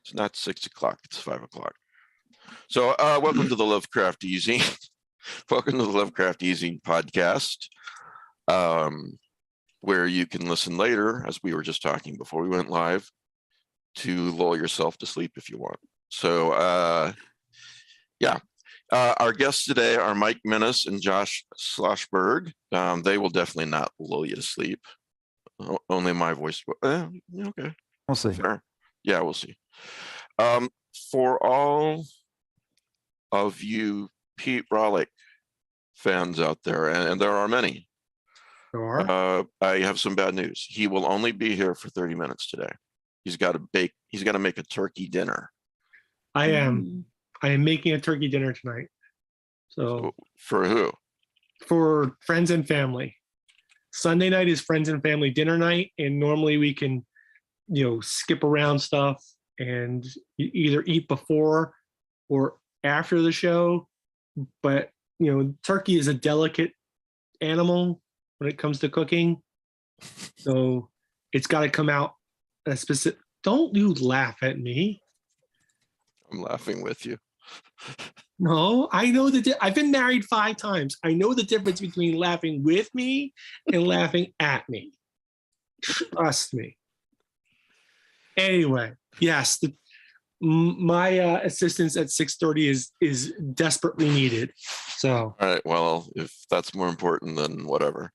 It's not 6 o'clock, it's 5 o'clock. So welcome to the Lovecraft eZine. Welcome to the Lovecraft eZine podcast, where you can listen later, as we were just talking before we went live, to lull yourself to sleep if you want. So our guests today are Mike Minnis and Josh Schlossberg. They will definitely not lull you to sleep. Only my voice. Okay. We'll see. Fair. Yeah, we'll see. For all of you Pete Rollick fans out there, and there are many, I have some bad news. He will only be here for 30 minutes today. He's got to make a turkey dinner. I am making a turkey dinner tonight. So for who? For friends and family. Sunday night is friends and family dinner night, and normally we can, skip around stuff and either eat before or after the show. But turkey is a delicate animal when it comes to cooking, so it's got to come out a specific. Don't you laugh at me? I'm laughing with you. No, I know I've been married 5 times. I know the difference between laughing with me and laughing at me. Trust me. Anyway, yes, my assistance at 6:30 is desperately needed. So, all right. Well, if that's more important, then whatever.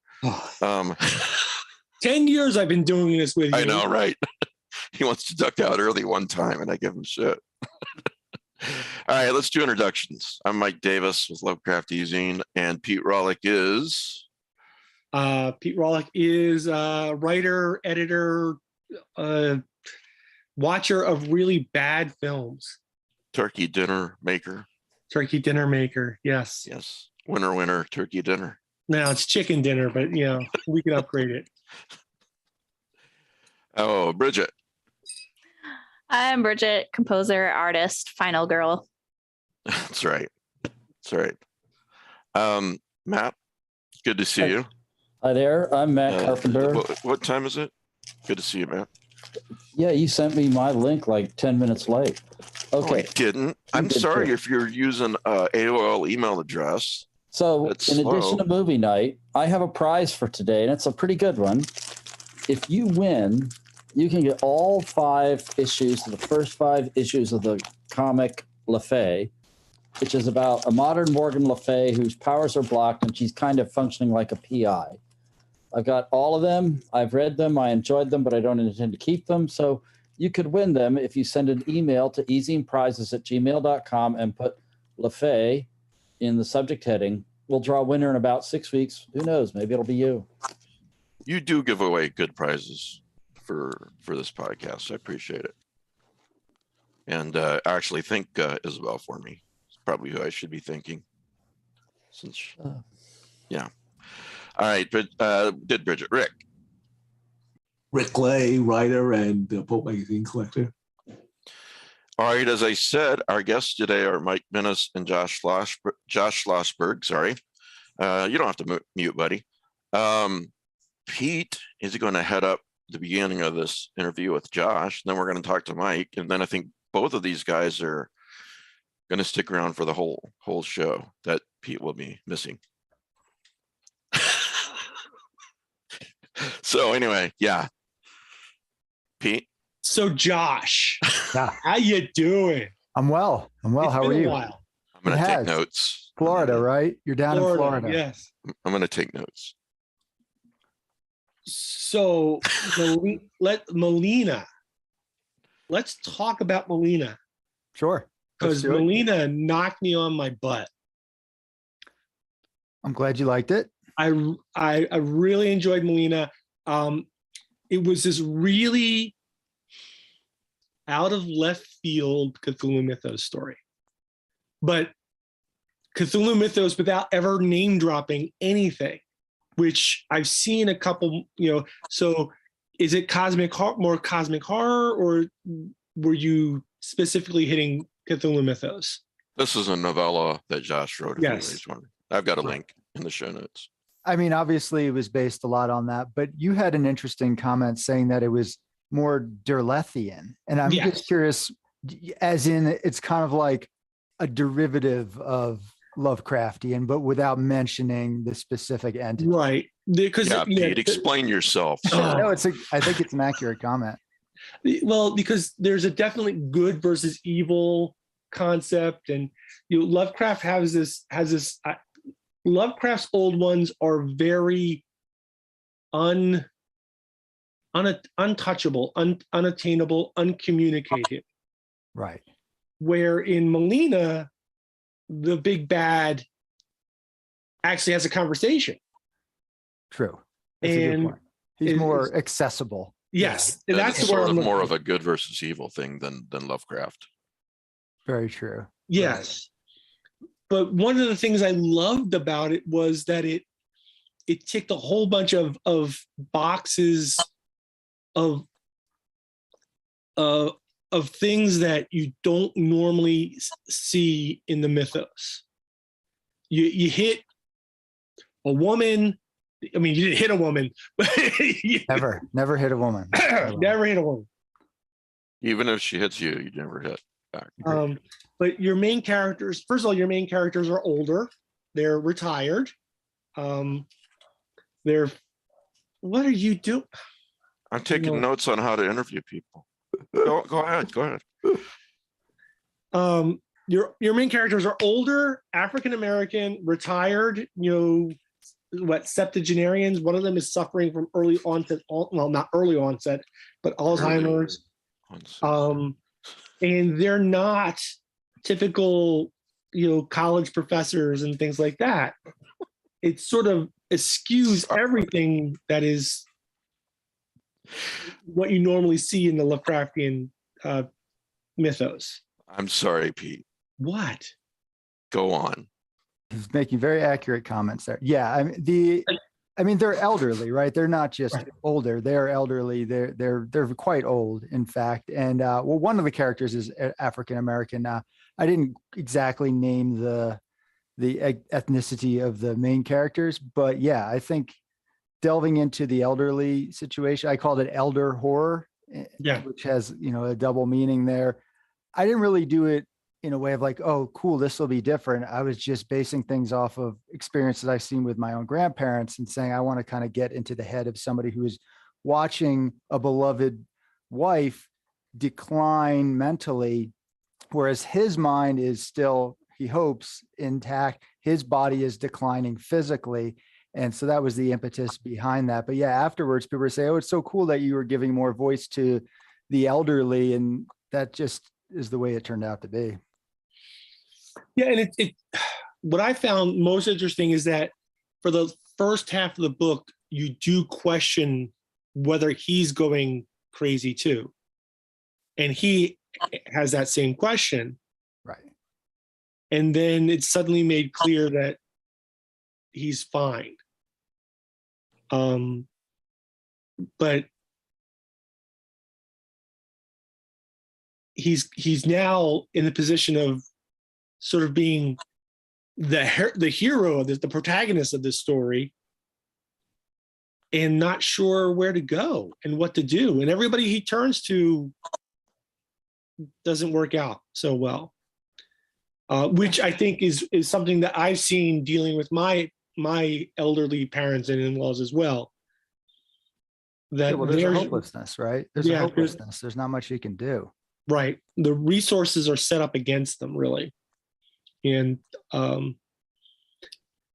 10 years I've been doing this with you. I know, right? He wants to duck out early one time, and I give him shit. All right, let's do introductions. I'm Mike Davis with Lovecraft eZine, and Pete Rollick is. Pete Rollick is a writer, editor, watcher of really bad films. Turkey dinner maker. Turkey dinner maker, yes. Yes, winner, turkey dinner. Now it's chicken dinner, but we can upgrade it. Oh, Bridget. I'm Bridget, composer, artist, final girl. That's right. Matt, good to see you. Hi there. I'm Matt Carpenter. What time is it? Good to see you, Matt. Yeah, you sent me my link like 10 minutes late. Okay. No, I didn't. I'm sorry if you're using AOL email address. So in addition to movie night, I have a prize for today, and it's a pretty good one. If you win, you can get all 5 issues of the first 5 issues of the comic Le Fay, which is about a modern Morgan Le Fay whose powers are blocked and she's kind of functioning like a PI. I've got all of them. I've read them. I enjoyed them, but I don't intend to keep them. So you could win them if you send an email to ezineprizes@gmail.com and put Le Fay in the subject heading. We'll draw a winner in about 6 weeks. Who knows? Maybe it'll be you. You do give away good prizes for this podcast. I appreciate it. And I actually think Isabel for me. It's probably who I should be thinking. Yeah. All right, but did Bridget. Rick Lay, writer and pulp magazine collector. All right, as I said, our guests today are Mike Minnis and Josh Schlossberg. Sorry, you don't have to mute, buddy. Pete is going to head up the beginning of this interview with Josh, and then we're going to talk to Mike, and then I think both of these guys are going to stick around for the whole show that Pete will be missing. So anyway, yeah, Pete. So Josh, Yeah. how you doing? I'm well. It's How been are a you? while. I'm going to It take has. notes. Florida, right? You're down in Florida. Yes. I'm going to take notes. So Melina. Let's talk about Melina, Sure. because Let's do it. Melina knocked me on my butt. I'm glad you liked it. I really enjoyed Melina. It was this really out of left field Cthulhu Mythos story, but Cthulhu Mythos without ever name dropping anything, which I've seen a couple. So is it more cosmic horror, or were you specifically hitting Cthulhu Mythos? This is a novella that Josh wrote. Yes. I've got a link in the show notes. I mean, obviously it was based a lot on that, but you had an interesting comment saying that it was more Derlethian. And I'm Yes. just curious as in it's kind of like a derivative of Lovecraftian, but without mentioning the specific entity. Right. Because Yeah, Pete, explain yourself. Oh. No, I think it's an accurate comment. Well, because there's a definitely good versus evil concept, and Lovecraft has this Lovecraft's old ones are very untouchable, unattainable, uncommunicated. Right. Where in Melina, the big bad actually has a conversation. True. That's a good And point. He's more accessible. yes, Yeah, and that's it's where sort I'm of more looking. of a good versus evil thing than Lovecraft. Very true. Yes. But one of the things I loved about it was that it ticked a whole bunch of boxes of things that you don't normally see in the mythos. You hit a woman. I mean, you didn't hit a woman, but Never hit a woman. never hit a woman. Even if she hits you, you never hit back. But your main characters, first of all, your main characters are older. They're retired. They're, what are you doing? I'm taking notes on how to interview people. Go ahead. Go ahead. Your main characters are older, African American, retired. Septuagenarians. One of them is suffering from early onset. Well, not early onset, but Alzheimer's. And they're not typical, college professors and things like that. It sort of eschews everything that is what you normally see in the Lovecraftian mythos. I'm sorry, Pete. What? Go on. He's making very accurate comments there. Yeah, I mean, they're elderly, right? They're not just older; they're elderly. They're quite old, in fact. And one of the characters is African American. I didn't exactly name the ethnicity of the main characters, but yeah, I think delving into the elderly situation, I called it elder horror, which has a double meaning there. I didn't really do it in a way of like, oh, cool, this will be different. I was just basing things off of experiences I've seen with my own grandparents and saying, I want to kind of get into the head of somebody who is watching a beloved wife decline mentally, whereas his mind is still, he hopes, intact. His body is declining physically. And so that was the impetus behind that. But yeah, afterwards, people would say, oh, it's so cool that you were giving more voice to the elderly. And that just is the way it turned out to be. Yeah, and what I found most interesting is that for the first half of the book, you do question whether he's going crazy too. And he has that same question. Right. And then it's suddenly made clear that he's fine. But he's now in the position of sort of being the hero of this, the protagonist of this story, and not sure where to go and what to do. And everybody he turns to doesn't work out so well, which I think is something that I've seen dealing with my elderly parents and in-laws as well. That there's a hopelessness, right? There's a hopelessness. There's not much you can do. Right. The resources are set up against them, really. And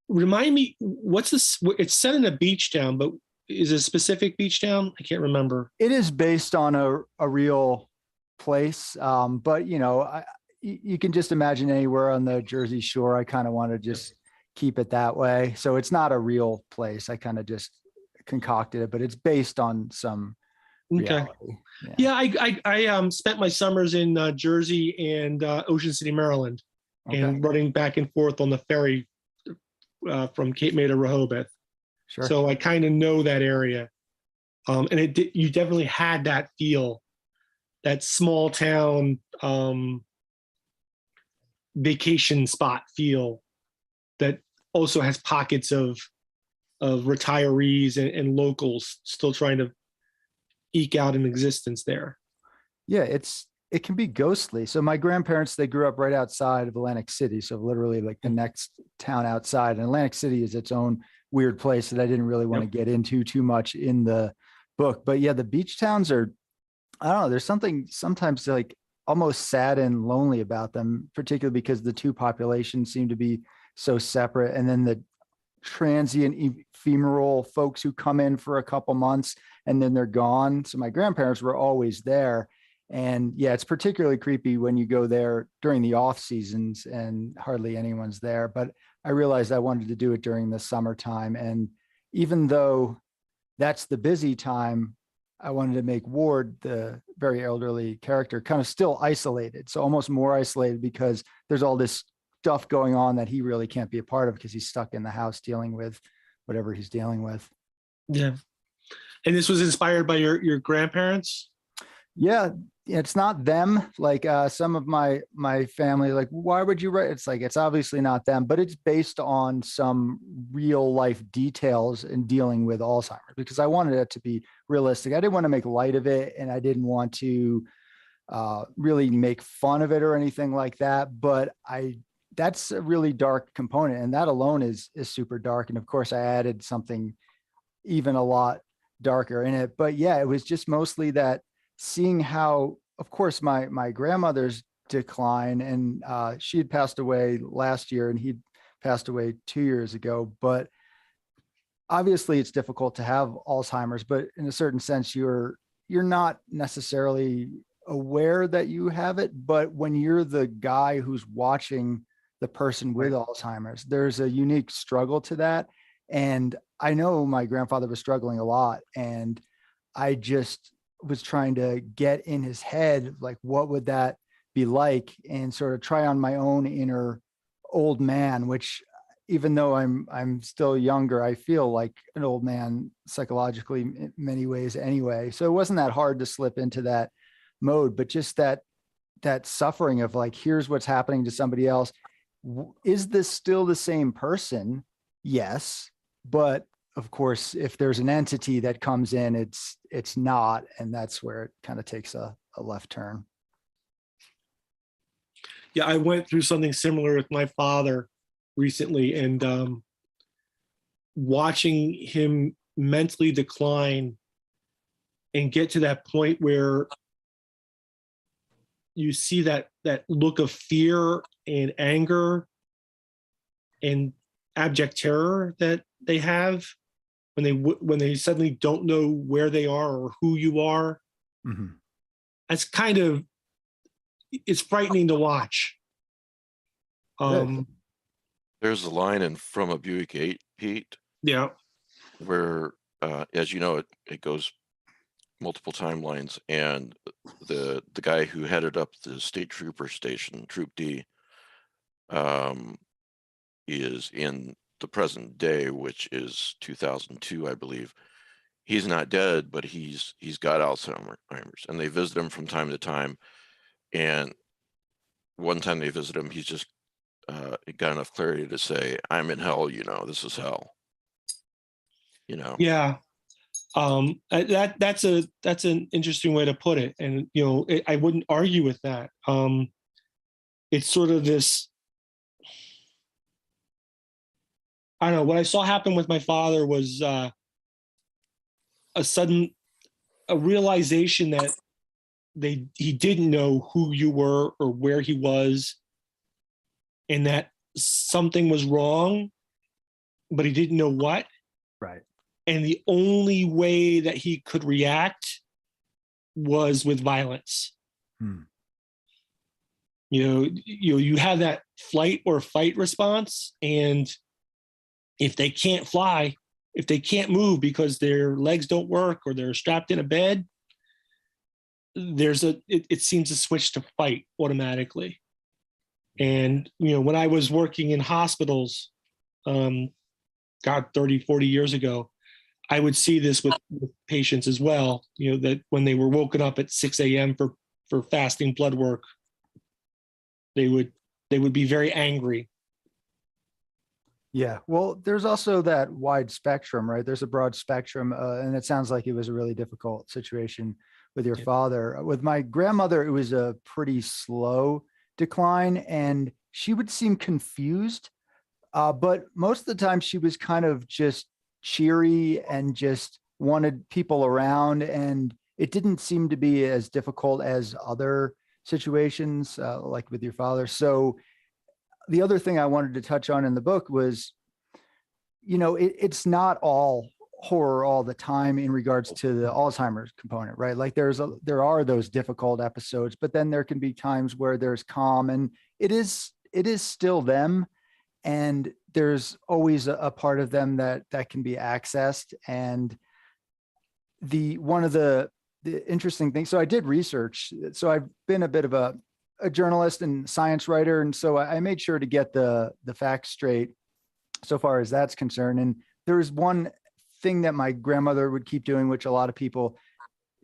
remind me, what's this? It's set in a beach town, but is it a specific beach town? I can't remember. It is based on a real place, but you can just imagine anywhere on the Jersey Shore. I kind of want to just keep it that way. So it's not a real place. I kind of just concocted it, but it's based on some reality. Yeah, I spent my summers in Jersey and Ocean City, Maryland, and running back and forth on the ferry from Cape May to Rehoboth. Sure. So I kind of know that area, and you definitely had that feel, that small town vacation spot feel that also has pockets of retirees and locals still trying to eke out an existence there. Yeah, it's it can be ghostly. So my grandparents, they grew up right outside of Atlantic City. So literally like the next town outside, and Atlantic City is its own weird place that I didn't really want to get into too much in the book. But yeah, the beach towns are, I don't know, there's something sometimes like almost sad and lonely about them, particularly because the two populations seem to be so separate. And then the transient ephemeral folks who come in for a couple months and then they're gone. So my grandparents were always there. And yeah, it's particularly creepy when you go there during the off seasons and hardly anyone's there. But I realized I wanted to do it during the summertime. And even though that's the busy time, I wanted to make Ward, the very elderly character, kind of still isolated. So almost more isolated because there's all this stuff going on that he really can't be a part of because he's stuck in the house dealing with whatever he's dealing with. Yeah. And this was inspired by your grandparents? Yeah, it's not them. Like some of my family, like, why would you write? It's like, it's obviously not them, but it's based on some real life details in dealing with Alzheimer's because I wanted it to be realistic. I didn't want to make light of it, and I didn't want to really make fun of it or anything like that. But that's a really dark component, and that alone is super dark. And of course, I added something even a lot darker in it. But yeah, it was just mostly that seeing how, of course, my grandmother's decline, and she had passed away last year and he'd passed away 2 years ago. But obviously it's difficult to have Alzheimer's, but in a certain sense, you're not necessarily aware that you have it. But when you're the guy who's watching the person with Alzheimer's, there's a unique struggle to that. And I know my grandfather was struggling a lot, and I just was trying to get in his head, like, what would that be like, and sort of try on my own inner old man, which even though I'm still younger, I feel like an old man psychologically in many ways anyway. So it wasn't that hard to slip into that mode, but just that suffering of like, here's what's happening to somebody else. Is this still the same person? Yes. But of course, if there's an entity that comes in, it's not. And that's where it kind of takes a left turn. Yeah, I went through something similar with my father recently, and watching him mentally decline and get to that point where you see that look of fear and anger and abject terror that they have when they suddenly don't know where they are or who you are. Mm-hmm. That's kind of, it's frightening to watch. There's a line in From a Buick 8, Pete, Yeah. where, as you know, it goes multiple timelines, and the guy who headed up the state trooper station, Troop D, is in the present day, which is 2002, I believe. He's not dead, but he's got Alzheimer's, and they visit him from time to time. And one time they visit him, he's just got enough clarity to say, "I'm in hell, this is hell." Yeah. That's an interesting way to put it. And, I wouldn't argue with that. It's sort of this, I don't know, what I saw happen with my father was a realization that he didn't know who you were or where he was, and that something was wrong, but he didn't know what. Right. And the only way that he could react was with violence. You have that flight or fight response, and if they can't fly, if they can't move because their legs don't work or they're strapped in a bed, it seems to switch to fight automatically. And when I was working in hospitals, 30, 40 years ago, I would see this with patients as well, that when they were woken up at 6 a.m. for fasting blood work, they would be very angry. Yeah. Well, there's also that wide spectrum, right? There's a broad spectrum, and it sounds like it was a really difficult situation with your father. With my grandmother, it was a pretty slow decline, and she would seem confused. But most of the time she was kind of just cheery and just wanted people around. And it didn't seem to be as difficult as other situations, like with your father. So the other thing I wanted to touch on in the book was, it's not all horror all the time in regards to the Alzheimer's component, right? Like there are those difficult episodes, but then there can be times where there's calm, and it is still them. And there's always a part of them that can be accessed. And one of the interesting things, so I did research. So I've been a bit of a journalist and science writer. And so I made sure to get the facts straight so far as that's concerned. And there was one thing that my grandmother would keep doing, which a lot of people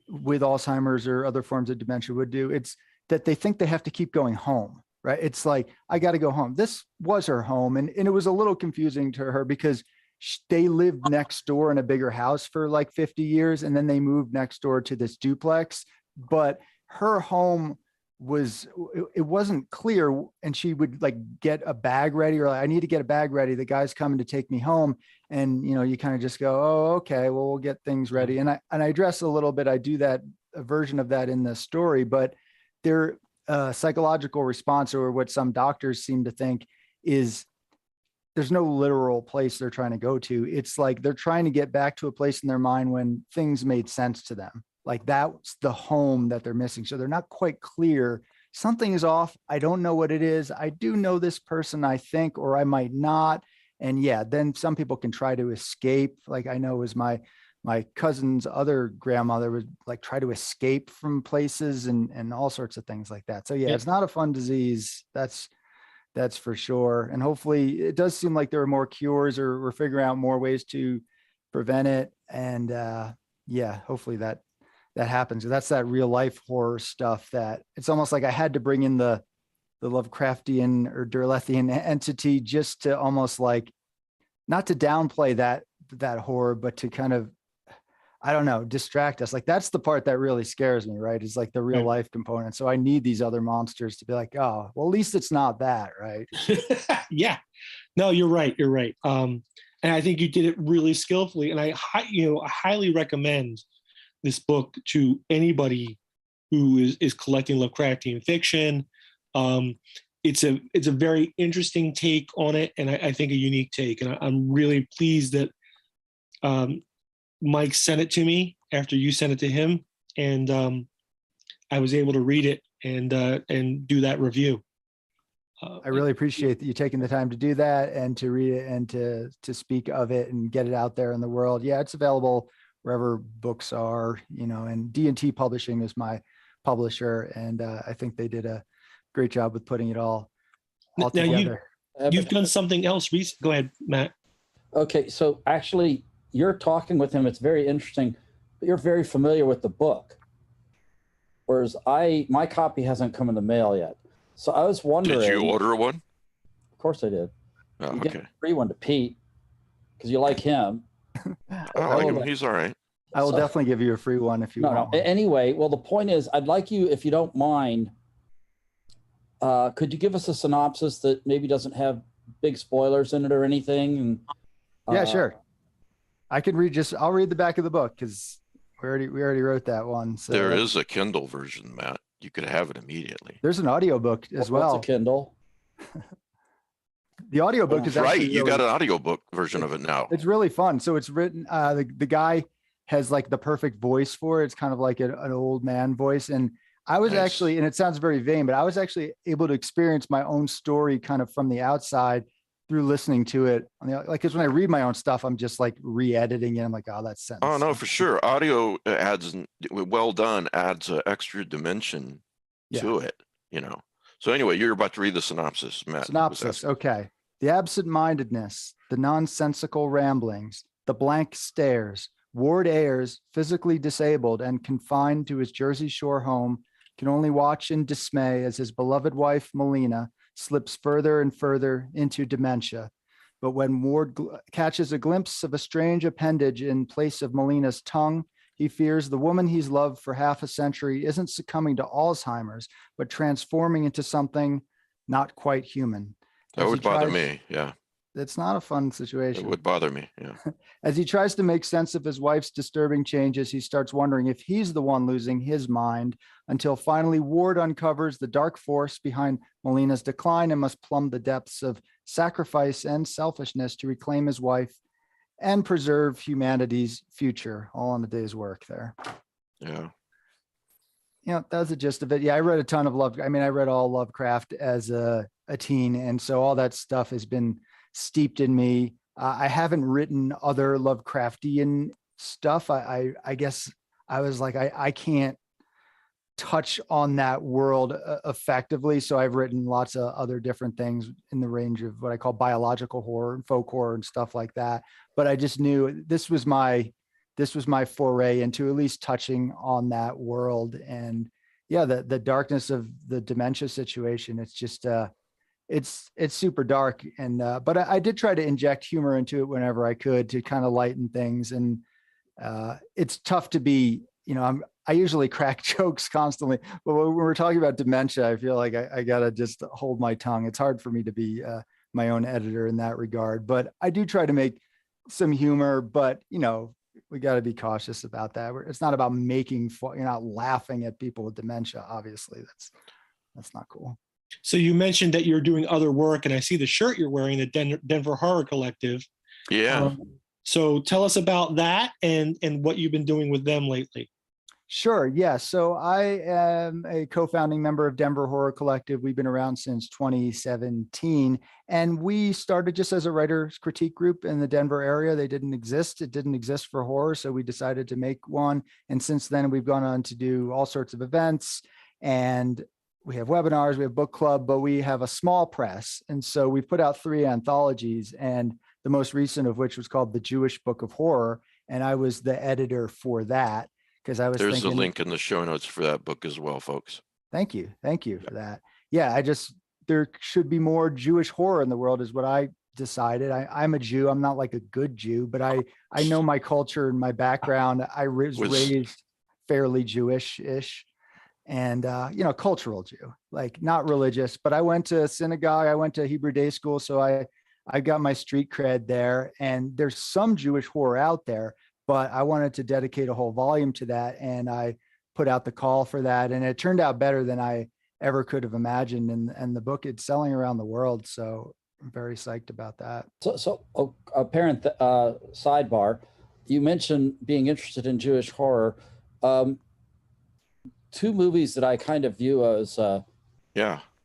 with Alzheimer's or other forms of dementia would do. It's that they think they have to keep going home, right? It's like, I got to go home. This was her home. And it was a little confusing to her because they lived next door in a bigger house for like 50 years. And then they moved next door to this duplex, but her home it wasn't clear. And she would like get a bag ready, or like, I need to get a bag ready. The guy's coming to take me home. And, you kind of just go, oh, okay, well, we'll get things ready. And I address a little bit, I do a version of that in the story, but their psychological response, or what some doctors seem to think, is there's no literal place they're trying to go to. It's like they're trying to get back to a place in their mind when things made sense to them. Like that's the home that they're missing. So they're not quite clear. Something is off. I don't know what it is. I do know this person, I think, or I might not. And yeah, then some people can try to escape. Like I know it was my cousin's other grandmother would like try to escape from places and all sorts of things like that. So yeah, it's not a fun disease. That's for sure. And hopefully it does seem like there are more cures, or we're figuring out more ways to prevent it. And yeah, hopefully that happens. That's that real life horror stuff that it's almost like I had to bring in the Lovecraftian or Derlethian entity just to almost like, not to downplay that horror, but to kind of, I don't know, distract us. Like that's the part that really scares me, right? Is like the real life component. So I need these other monsters to be like, oh, well, at least it's not that, right? Yeah, no, you're right. You're right. And I think you did it really skillfully. And I highly recommend this book to anybody who is collecting Lovecraftian fiction. It's a very interesting take on it, and I think a unique take. And I'm really pleased that Mike sent it to me after you sent it to him, and I was able to read it and do that review. I really appreciate that you taking the time to do that and to read it and to speak of it and get it out there in the world. Yeah, it's available wherever books are, and D&T Publishing is my publisher, and I think they did a great job with putting it all together. You've done something else recently. Go ahead, Matt. Okay, so actually, you're talking with him. It's very interesting, but you're very familiar with the book, whereas my copy hasn't come in the mail yet. So I was wondering. Did you order one? Of course I did. Oh, you okay. get a free one to Pete because you like him. I like him. He's all right. I will definitely give you a free one if you want. No. Anyway, well, the point is, I'd like you, if you don't mind, could you give us a synopsis that maybe doesn't have big spoilers in it or anything? And yeah, sure. I could I'll read the back of the book because we already wrote that one. So there is a Kindle version, Matt. You could have it immediately. There's an audiobook as well. What's a Kindle? The audiobook is right. Really, you got an audiobook version of it now. It's really fun. So it's written, the guy has like the perfect voice for it. It's kind of like an old man voice. And I was actually, and it sounds very vain, but I was actually able to experience my own story kind of from the outside through listening to it. Because when I read my own stuff, I'm just like re-editing it. I'm like, oh, that's sentence. Oh no, for sure. Audio adds, well done, adds an extra dimension to it, So anyway, you're about to read the synopsis, Matt. Synopsis, okay. The absent-mindedness, the nonsensical ramblings, the blank stares. Ward Ayers, physically disabled and confined to his Jersey Shore home, can only watch in dismay as his beloved wife, Melina, slips further and further into dementia. But when Ward catches a glimpse of a strange appendage in place of Melina's tongue, He fears the woman he's loved for half a century isn't succumbing to Alzheimer's, but transforming into something not quite human. That As he would bother tries- me. Yeah, It's not a fun it situation. would bother me. Yeah. As he tries to make sense of his wife's disturbing changes, he starts wondering if he's the one losing his mind, until finally Ward uncovers the dark force behind Melina's decline and must plumb the depths of sacrifice and selfishness to reclaim his wife and preserve humanity's future, all in a day's work there. Yeah. That was the gist of it. Yeah, I read a ton of I read all Lovecraft as a teen, and so all that stuff has been steeped in me. I haven't written other Lovecraftian stuff. I guess I was like, I can't touch on that world effectively. So I've written lots of other different things in the range of what I call biological horror and folk horror and stuff like that. But I just knew this was my foray into at least touching on that world. And yeah, the darkness of the dementia situation. It's just, it's super dark. And, but I did try to inject humor into it whenever I could to kind of lighten things. And it's tough to be, I usually crack jokes constantly, but when we're talking about dementia, I feel like I gotta just hold my tongue. It's hard for me to be my own editor in that regard, but I do try to make some humor, but we got to be cautious about that. It's not about making fun. You're not laughing at people with dementia. Obviously that's not cool. So you mentioned that you're doing other work, and I see the shirt you're wearing, the Denver Horror Collective. Yeah. So tell us about that and what you've been doing with them lately. Sure. Yeah. So I am a co-founding member of Denver Horror Collective. We've been around since 2017, and we started just as a writer's critique group in the Denver area. They didn't exist. It didn't exist for horror. So we decided to make one. And since then we've gone on to do all sorts of events, and we have webinars, we have book club, but we have a small press. And so we've put out 3 anthologies, and the most recent of which was called The Jewish Book of Horror. And I was the editor for that. Because I was There's thinking, a link in the show notes for that book as well, folks. Thank you for that. Yeah, there should be more Jewish horror in the world is what I decided. I'm a Jew. I'm not like a good Jew, but I know my culture and my background. I was raised fairly Jewish-ish, and cultural Jew, like not religious, but I went to synagogue. I went to Hebrew day school, so I got my street cred there. And there's some Jewish horror out there, but I wanted to dedicate a whole volume to that. And I put out the call for that, and it turned out better than I ever could have imagined. And the book, it's selling around the world. So I'm very psyched about that. So a parent sidebar, you mentioned being interested in Jewish horror. 2 movies that I kind of view as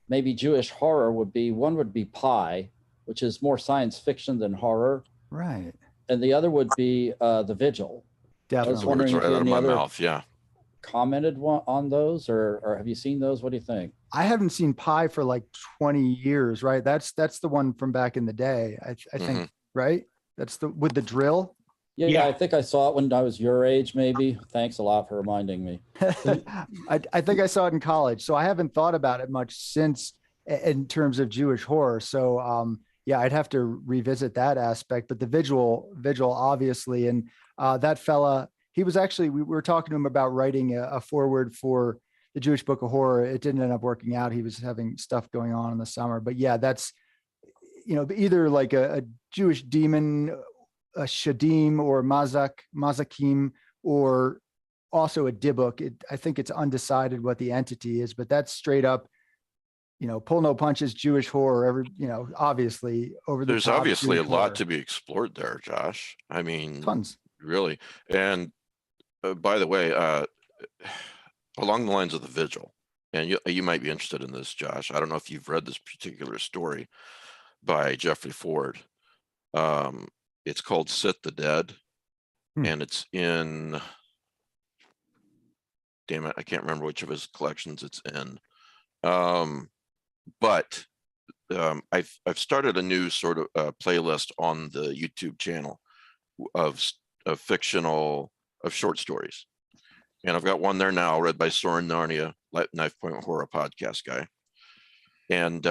maybe Jewish horror one would be Pi, which is more science fiction than horror. Right. And the other would be The Vigil. Definitely. I was wondering if Right out of any my other mouth. Yeah. commented on those, or have you seen those? What do you think? I haven't seen Pi for like 20 years, right? That's the one from back in the day. I think, right? That's with the drill. Yeah, I think I saw it when I was your age, maybe. Thanks a lot for reminding me. I think I saw it in college, so I haven't thought about it much since in terms of Jewish horror. So yeah, I'd have to revisit that aspect. But the vigil, obviously, and that fella, he was actually, we were talking to him about writing a foreword for the Jewish Book of Horror. It didn't end up working out. He was having stuff going on in the summer. But yeah, that's either like a Jewish demon, a shadim, or mazakim, or also a dibuk. I think it's undecided what the entity is, but that's straight up, pull no punches, Jewish horror. Obviously over the There's top obviously Jewish a lot horror. to be explored there, Josh. I mean, Tons. really. And by the way, along the lines of the Vigil, and you might be interested in this, Josh. I don't know if you've read this particular story by Jeffrey Ford. It's called Sit the Dead, and it's in, damn it, I can't remember which of his collections it's in. But I've started a new sort of playlist on the YouTube channel of short stories, and I've got one there now read by Soren Narnia, Knife Point Horror podcast guy, and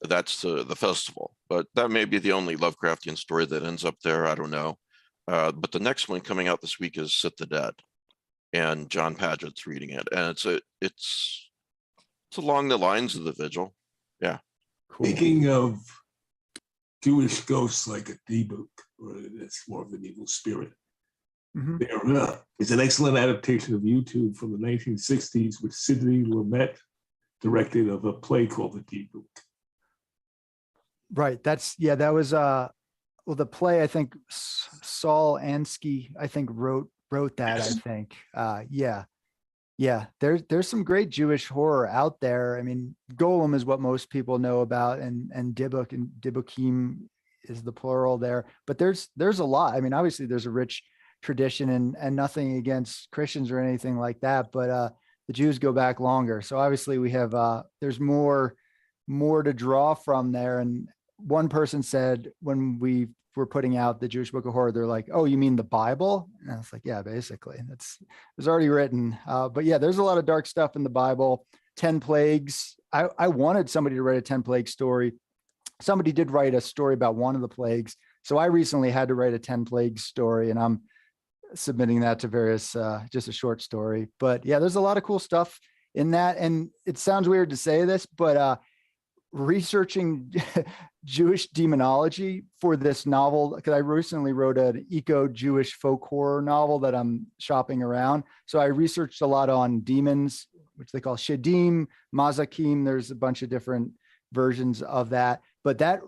that's the festival. But that may be the only Lovecraftian story that ends up there. I don't know. But the next one coming out this week is Sit the Dead, and John Padgett's reading it, and it's along the lines of the Vigil. Yeah. Cool. Speaking of Jewish ghosts like a D-book, or it's more of an evil spirit, Mhm. there is an excellent adaptation of YouTube from the 1960s with Sidney Lumet directed of a play called The D-book. Right. That was well, the play, I think Saul Ansky, I think wrote that, I think. Yeah. There's some great Jewish horror out there. I mean, Golem is what most people know about, and Dybbuk and Dibbukim is the plural there. But there's a lot. I mean, obviously there's a rich tradition, and nothing against Christians or anything like that, but the Jews go back longer. So obviously we have there's more to draw from there. And one person said when we were putting out the Jewish Book of Horror, they're like, "Oh, you mean the Bible?" And I was like, "Yeah, basically. It was already written." But yeah, there's a lot of dark stuff in the Bible. 10 plagues. I wanted somebody to write a 10 plague story. Somebody did write a story about one of the plagues. So I recently had to write a 10 plague story, and I'm submitting that to various, just a short story. But yeah, there's a lot of cool stuff in that. And it sounds weird to say this, but researching Jewish demonology for this novel, because I recently wrote an eco-Jewish folk horror novel that I'm shopping around. So I researched a lot on demons, which they call Shadim, Mazakim. There's a bunch of different versions of that. But that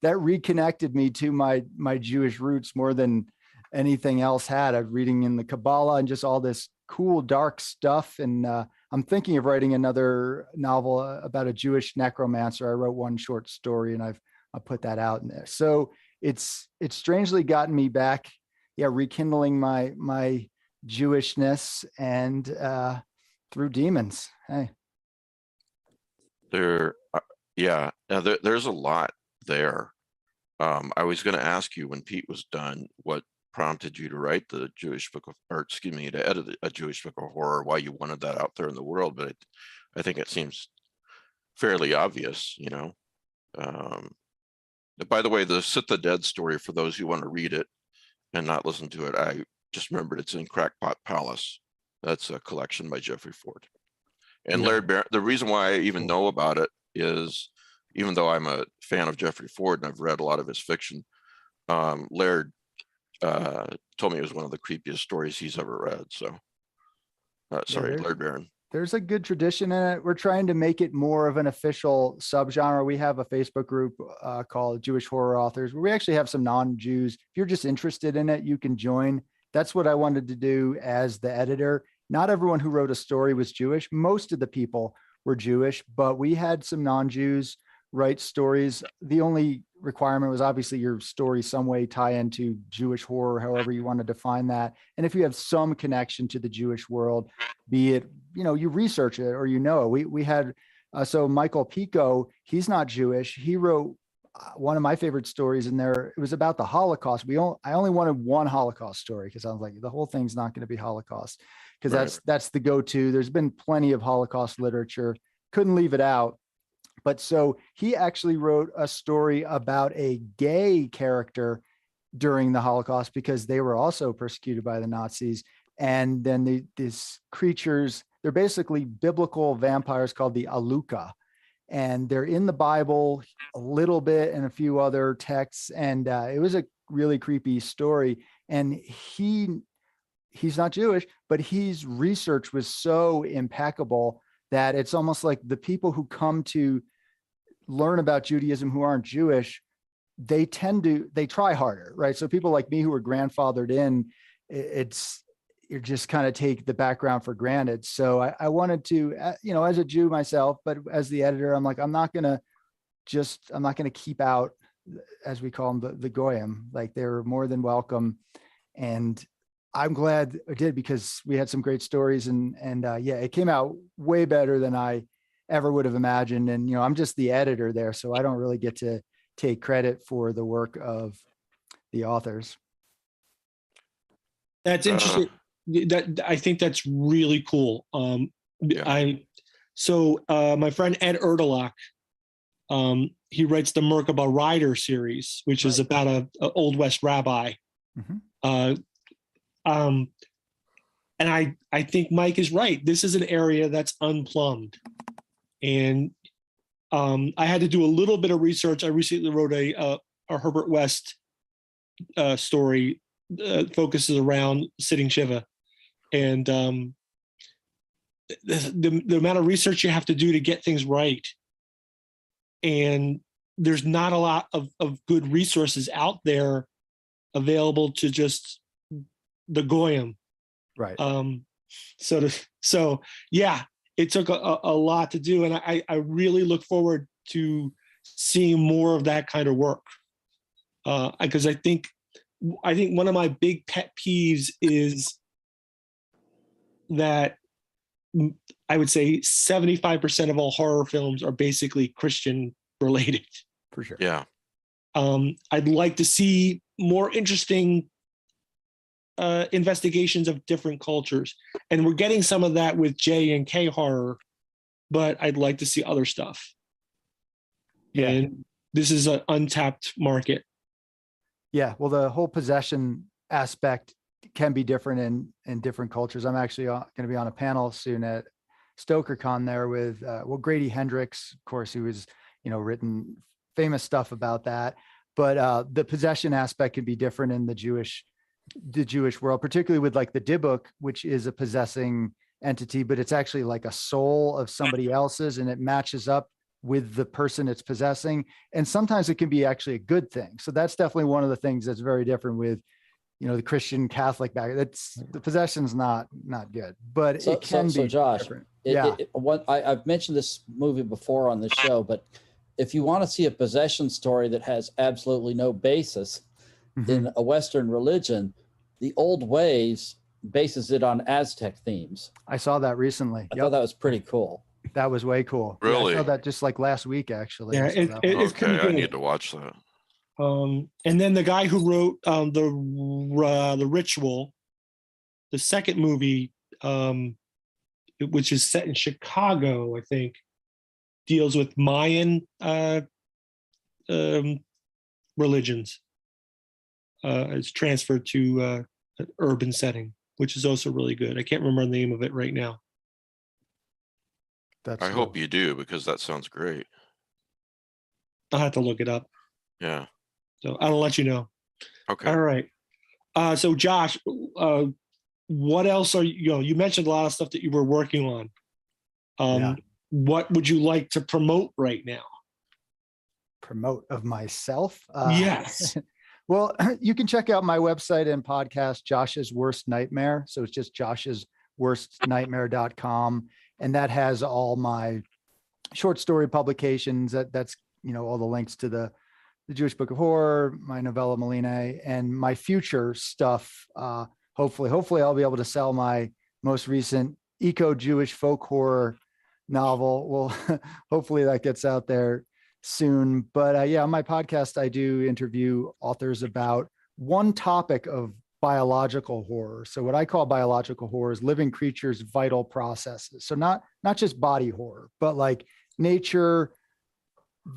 reconnected me to my Jewish roots more than anything else had. I'm reading in the Kabbalah and just all this cool, dark stuff. And I'm thinking of writing another novel about a Jewish necromancer. I wrote one short story, and I'll put that out in there. So it's strangely gotten me back, rekindling my Jewishness, and through demons. Hey, There's a lot there. I was going to ask you when Pete was done, what prompted you to write the Jewish book of, or excuse me, to edit a Jewish book of horror, why you wanted that out there in the world. But I think it seems fairly obvious, you know. By the way, the Sit the Dead story, for those who want to read it and not listen to it, I just remembered it's in Crackpot Palace. That's a collection by Jeffrey Ford. And Yeah. Laird Barron, the reason why I even know about it is, even though I'm a fan of Jeffrey Ford and I've read a lot of his fiction, Laird told me it was one of the creepiest stories he's ever read. So sorry, Laird Barron. There's a good tradition in it. We're trying to make it more of an official subgenre. We have a Facebook group called Jewish Horror Authors, where we actually have some non-Jews. If you're just interested in it, you can join. That's what I wanted to do as the editor. Not everyone who wrote a story was Jewish. Most of the people were Jewish, but we had some non-Jews write stories. The only requirement was obviously your story some way tie into Jewish horror, however you want to define that. And if you have some connection to the Jewish world, be it, you research it or we had, so Michael Pico, he's not Jewish. He wrote one of my favorite stories in there. It was about the Holocaust. I only wanted one Holocaust story because I was like, the whole thing's not going to be Holocaust, because that's the go-to. There's been plenty of Holocaust literature. Couldn't leave it out. But so he actually wrote a story about a gay character during the Holocaust, because they were also persecuted by the Nazis. And then these creatures, they're basically biblical vampires called the Aluka. And they're in the Bible a little bit and a few other texts. And it was a really creepy story. And he's not Jewish, but his research was so impeccable that it's almost like the people who come to learn about Judaism who aren't Jewish, they try harder, right? So people like me who are grandfathered in, you just kind of take the background for granted. So I wanted to, as a Jew myself, but as the editor, I'm like, I'm not going to keep out, as we call them, the Goyim. Like, they're more than welcome. And I'm glad I did, because we had some great stories, and it came out way better than I ever would have imagined. And, I'm just the editor there, so I don't really get to take credit for the work of the authors. That's interesting. I think that's really cool. My friend Ed Erdelock, he writes the Merkabah Rider series, which is about a Old West rabbi Mhm. And I think Mike is right. This is an area that's unplumbed. And I had to do a little bit of research. I recently wrote a Herbert West story focuses around Sitting Shiva. And the amount of research you have to do to get things right. And there's not a lot of good resources out there available to just the Goyim. Right. So yeah, it took a lot to do. And I really look forward to seeing more of that kind of work. Because I think one of my big pet peeves is that I would say 75% of all horror films are basically Christian related. For sure. Yeah. I'd like to see more interesting investigations of different cultures. And we're getting some of that with J and K horror, but I'd like to see other stuff. Yeah. And this is an untapped market. Yeah. Well, the whole possession aspect can be different in different cultures. I'm actually going to be on a panel soon at StokerCon there with, Grady Hendrix, of course, who has, written famous stuff about that. But the possession aspect can be different in the Jewish world, particularly with like the Dybbuk, which is a possessing entity, but it's actually like a soul of somebody else's, and it matches up with the person it's possessing. And sometimes it can be actually a good thing. So that's definitely one of the things that's very different with, the Christian Catholic background. That's the possession's not good, but it can be. So Josh, different. I've mentioned this movie before on the show, but if you want to see a possession story that has absolutely no basis in a Western religion, The Old Ways bases it on Aztec themes. I saw that recently. I thought that was pretty cool. That was way cool. Really? Yeah, I saw that just like last week, actually. Yeah, it's pretty Okay, good. I need to watch that. And then the guy who wrote the Ritual, the second movie, which is set in Chicago, I think, deals with Mayan religions. It's transferred to an urban setting, which is also really good. I can't remember the name of it right now. I hope you do, because that sounds great. I'll have to look it up. Yeah. So I'll let you know. Okay. All right. So Josh, what else are you mentioned a lot of stuff that you were working on. What would you like to promote right now? Promote of myself? Yes. Well, you can check out my website and podcast, Josh's Worst Nightmare. So it's just josh'sworstnightmare.com. And that has all my short story publications. That's, all the links to the Jewish Book of Horror, my novella Melina, and my future stuff. Hopefully I'll be able to sell my most recent eco-Jewish folk horror novel. Well, hopefully that gets out there soon. But on my podcast, I do interview authors about one topic of biological horror. So what I call biological horror is living creatures' vital processes. So not just body horror, but like nature,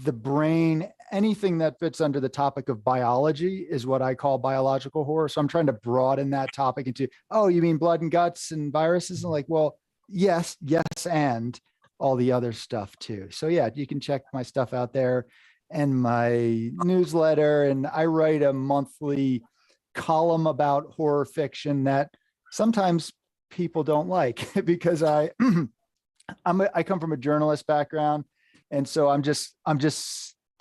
the brain, anything that fits under the topic of biology is what I call biological horror. So I'm trying to broaden that topic into, oh, you mean blood and guts and viruses? And like, well, yes, and all the other stuff too. So you can check my stuff out there and my newsletter. And I write a monthly column about horror fiction that sometimes people don't like because I come from a journalist background. And so I'm just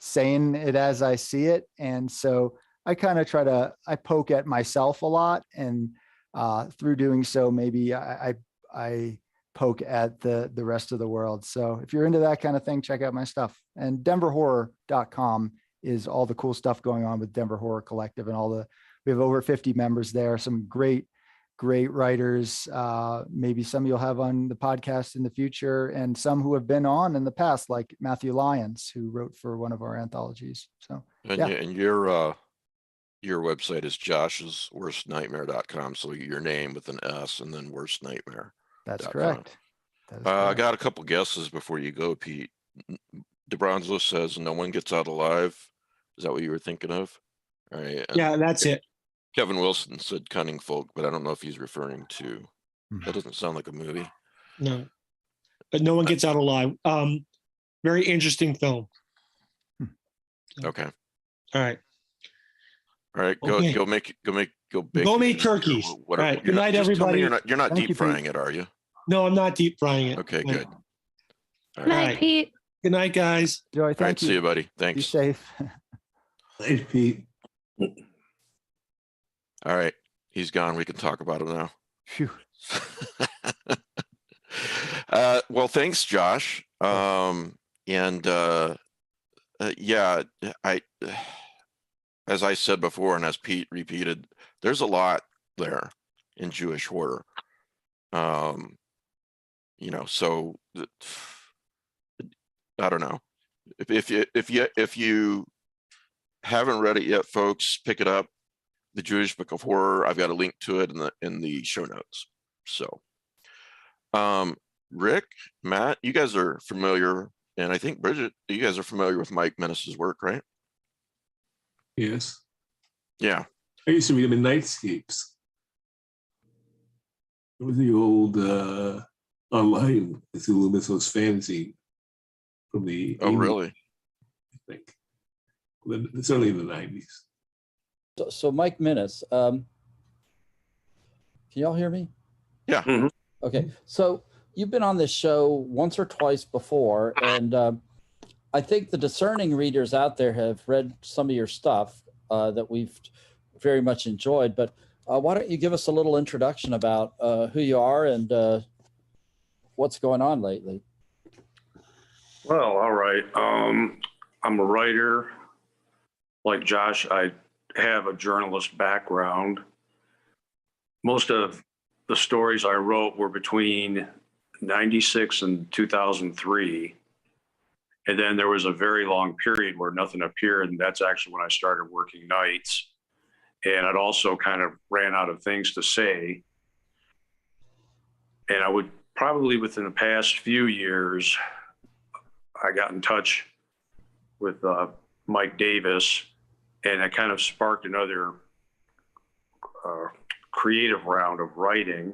saying it as I see it. And so I kind of I poke at myself a lot. And through doing so, maybe I poke at the rest of the world. So if you're into that kind of thing, check out my stuff. And denverhorror.com is all the cool stuff going on with Denver Horror Collective and we have over 50 members there, some great writers. Maybe some you'll have on the podcast in the future, and some who have been on in the past, like Matthew Lyons, who wrote for one of our anthologies. So, And your website is josh'sworstnightmare.com. So your name with an S and then worst nightmare. That's correct. I got a couple guesses before you go, Pete. DeBronzo says no one gets out alive. Is that what you were thinking of? All right. Yeah, that's it. Kevin Wilson said Cunning Folk, but I don't know if he's referring to, that doesn't sound like a movie. No, but no one gets out alive. Very interesting film. Okay. All right. All right. Okay. Go make turkeys. Whatever. All right. Good You're not- night, just tell me everybody. You're not Thank you, deep frying it, are you? No, I'm not deep frying it. Okay, good. All Good night, right. Pete. Good night, guys. Joy, All right. thank See you. you, buddy. Be Thanks. safe. Thanks, Pete. All right. He's gone. We can talk about him now. Phew. Well, thanks, Josh. Yeah, as I said before, and as Pete repeated, there's a lot there in Jewish horror. So I don't know. If you haven't read it yet, folks, pick it up. The Jewish Book of Horror. I've got a link to it in the show notes. So, Rick, Matt, you guys are familiar, and I think Bridget, you guys are familiar with Mike Minnis's work, right? Yes. Yeah. I used to read him in Nightscapes. It was the old online Cthulhu Mythos fanzine from the Oh, 80s, really? I think. Certainly in the 90s. So Mike Minnis, can y'all hear me? Yeah. Mhm. Okay. So you've been on this show once or twice before, and I think the discerning readers out there have read some of your stuff that we've very much enjoyed. But why don't you give us a little introduction about who you are and what's going on lately? Well, all right. I'm a writer. Like Josh, I have a journalist background. Most of the stories I wrote were between 96 and 2003. And then there was a very long period where nothing appeared. And that's actually when I started working nights. And I'd also kind of ran out of things to say. And I would probably within the past few years, I got in touch with Mike Davis, and it kind of sparked another creative round of writing.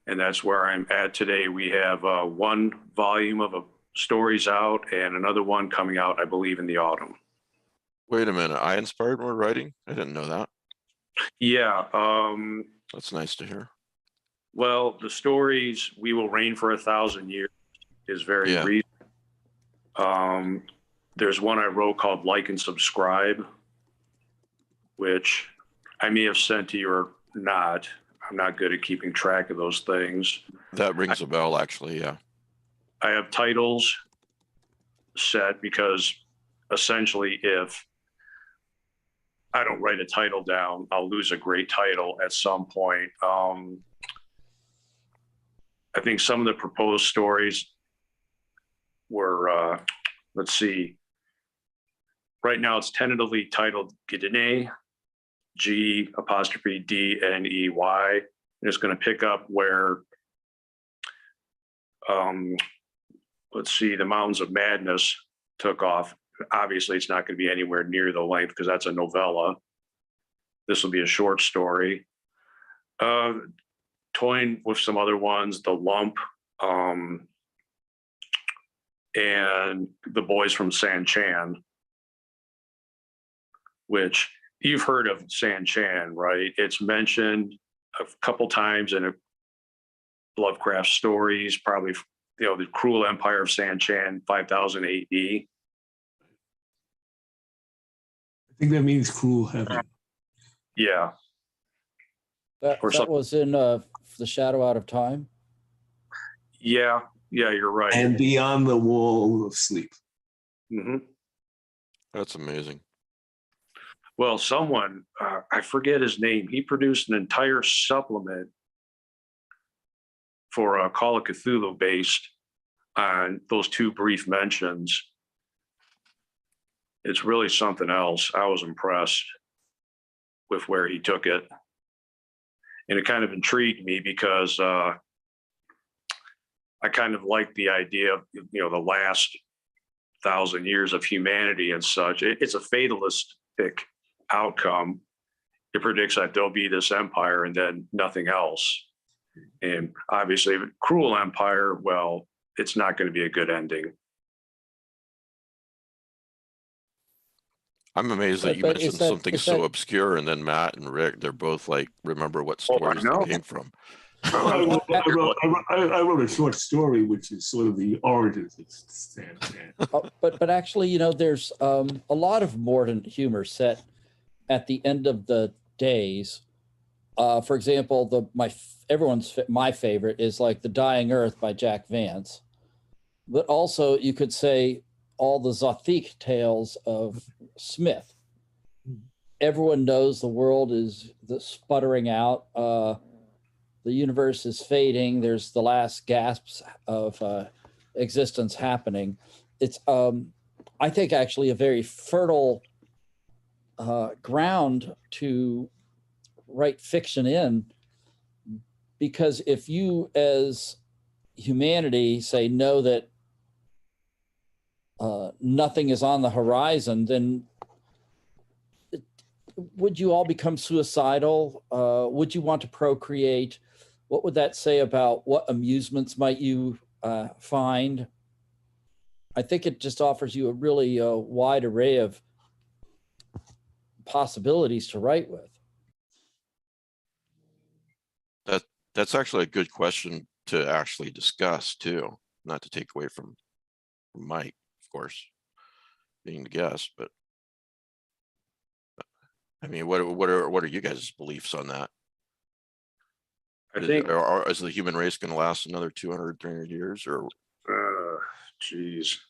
And that's where I'm at today. We have one volume of stories out and another one coming out, I believe, in the autumn. Wait a minute. I inspired more writing? I didn't know that. Yeah. That's nice to hear. Well, the stories, We Will Reign for 1,000 Years is very Yeah. recent. There's one I wrote called Like and Subscribe, which I may have sent to you or not. I'm not good at keeping track of those things. That rings a bell, actually. Yeah. I have titles set because essentially if I don't write a title down, I'll lose a great title at some point. I think some of the proposed stories were, let's see, right now it's tentatively titled Gidney, G''D''Ney. And it's going to pick up where, let's see, The Mountains of Madness took off. Obviously, it's not going to be anywhere near the length because that's a novella. This will be a short story. Toying with some other ones, The Lump, and The Boys from San Chan, which you've heard of San Chan, right? It's mentioned a couple times in Lovecraft stories, probably, the cruel empire of San Chan, 5000 AD. I think that means cruel heaven. Yeah. That Or something. was in The Shadow Out of Time. Yeah, you're right. And Beyond the Wall of Sleep. Mm-hmm. That's amazing. Well, someone, I forget his name, he produced an entire supplement for Call of Cthulhu based on those two brief mentions. It's really something else. I was impressed with where he took it. And it kind of intrigued me because I kind of like the idea of, the last 1,000 years of humanity and such. It's a fatalistic outcome. it predicts that there'll be this empire and then nothing else. And obviously, cruel empire, well, it's not going to be a good ending. I'm amazed that you But mentioned something so obscure, and then Matt and Rick, they're both like, remember what stories know. they came from. I wrote a short story, which is sort of the origins of Sandman. But actually, you know, there's a lot of mordant humor set at the end of the days. For example, my favorite is like The Dying Earth by Jack Vance. But also you could say all the Zothique tales of Smith. Everyone knows the world is sputtering out. The universe is fading. There's the last gasps of existence happening. It's, I think, actually a very fertile ground to write fiction in, because if you as humanity say know that nothing is on the horizon, then would you all become suicidal? Would you want to procreate? What would that say about what amusements might you find? I think it just offers you a really wide array of possibilities to write with. That's actually a good question to actually discuss too, not to take away from Mike, of course, being the guest, but I mean, what are you guys' beliefs on that? I think, is the human race going to last another 200, 300 years, or? Geez.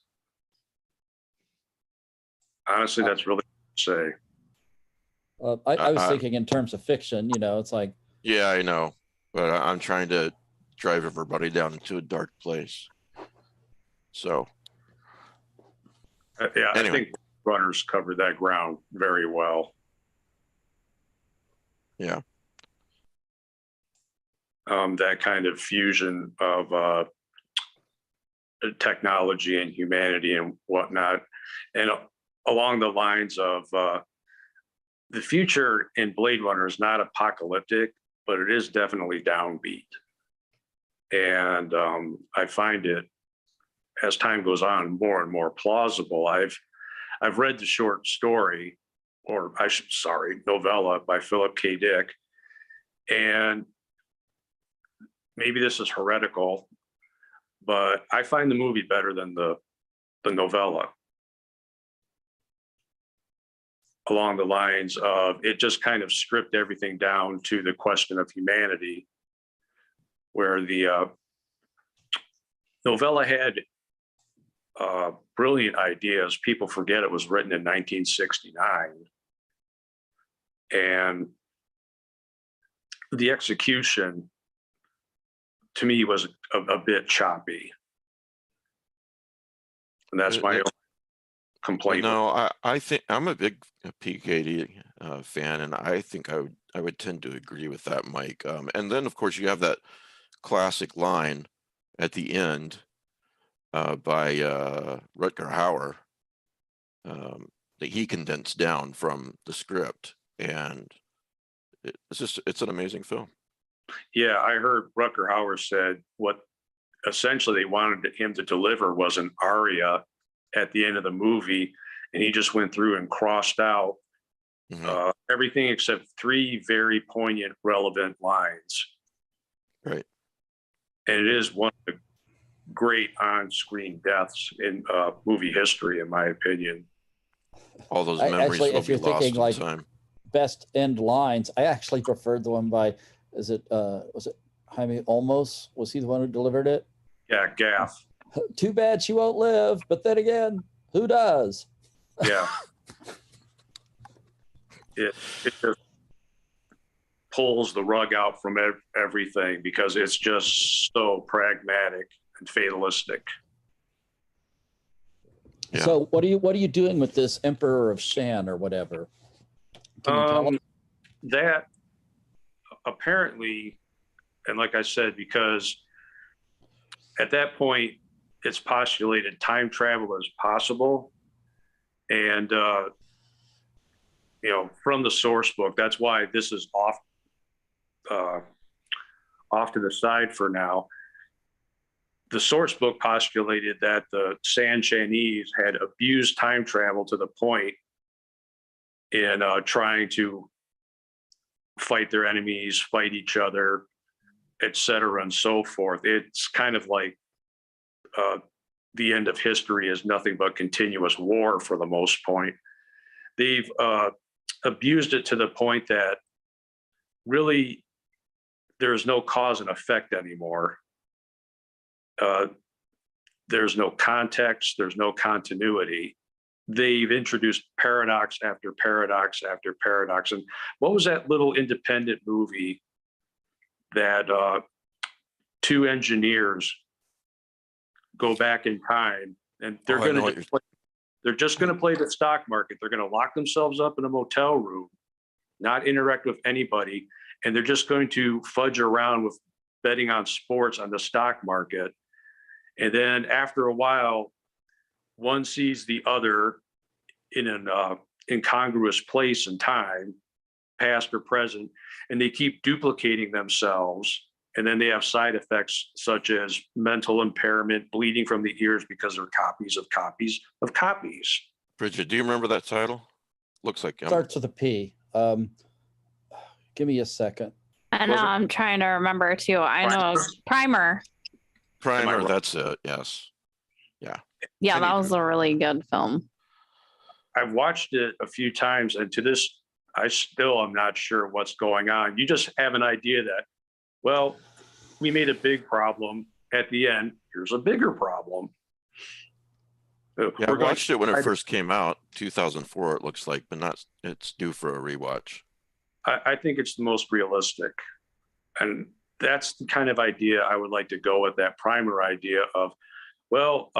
Honestly, that's really hard to say. I was thinking in terms of fiction, you know, it's like. Yeah, I know, but I'm trying to drive everybody down into a dark place. So. Yeah, anyway. I think runners covered that ground very well. Yeah. That kind of fusion of technology and humanity and whatnot. And along the lines of the future in Blade Runner is not apocalyptic, but it is definitely downbeat. And I find it, as time goes on, more and more plausible. I've read the short story, novella by Philip K. Dick, and maybe this is heretical, but I find the movie better than the novella. Along the lines of, it just kind of stripped everything down to the question of humanity, where the novella had brilliant ideas. People forget it was written in 1969. And the execution, to me, was a bit choppy. And that's my own complaint. No, I think I'm a big PKD fan, and I think I would tend to agree with that, Mike. And then, of course, you have that classic line at the end by Rutger Hauer that he condensed down from the script, and it's an amazing film. Yeah, I heard Rutger Hauer said what essentially they wanted him to deliver was an aria at the end of the movie, and he just went through and crossed out everything except 3 very poignant, relevant lines. Right. And it is one of the great on-screen deaths in movie history, in my opinion. All those memories Actually, will if you're be lost thinking in like time. best end lines, I actually preferred the one by, was it Jaime Olmos? Was he the one who delivered it? Yeah, Gaff. Too bad she won't live, but then again, who does? Yeah. It just pulls the rug out from everything because it's just so pragmatic and fatalistic. Yeah. So what are you doing with this Emperor of Shan or whatever? Can you tell us? That apparently, and like I said, because at that point it's postulated time travel is possible, and from the source book. That's why this is off to the side for now. The source book postulated that the San Chinese had abused time travel to the point in trying to fight their enemies, fight each other, et cetera, and so forth. It's kind of like the end of history is nothing but continuous war for the most point. They've abused it to the point that really there's no cause and effect anymore. There's no context, there's no continuity. They've introduced paradox after paradox after paradox. And what was that little independent movie that two engineers go back in time and they're just going to play the stock market. They're going to lock themselves up in a motel room, not interact with anybody, and they're just going to fudge around with betting on sports on the stock market. And then after a while, one sees the other in an incongruous place and time, past or present, and they keep duplicating themselves. And then they have side effects such as mental impairment, bleeding from the ears because they're copies of copies of copies. Bridget, do you remember that title? Looks like Starts with a P. Give me a second. I know, I'm trying to remember too. I know Primer. Primer, that's it. Yes. Yeah, that was a really good film. I've watched it a few times, and to this, I still am not sure what's going on. You just have an idea that, well, we made a big problem. At the end, here's a bigger problem. Yeah, I watched it when it first came out, 2004, it looks like, but it's due for a rewatch. I think it's the most realistic. And that's the kind of idea I would like to go with, that Primer idea of, well,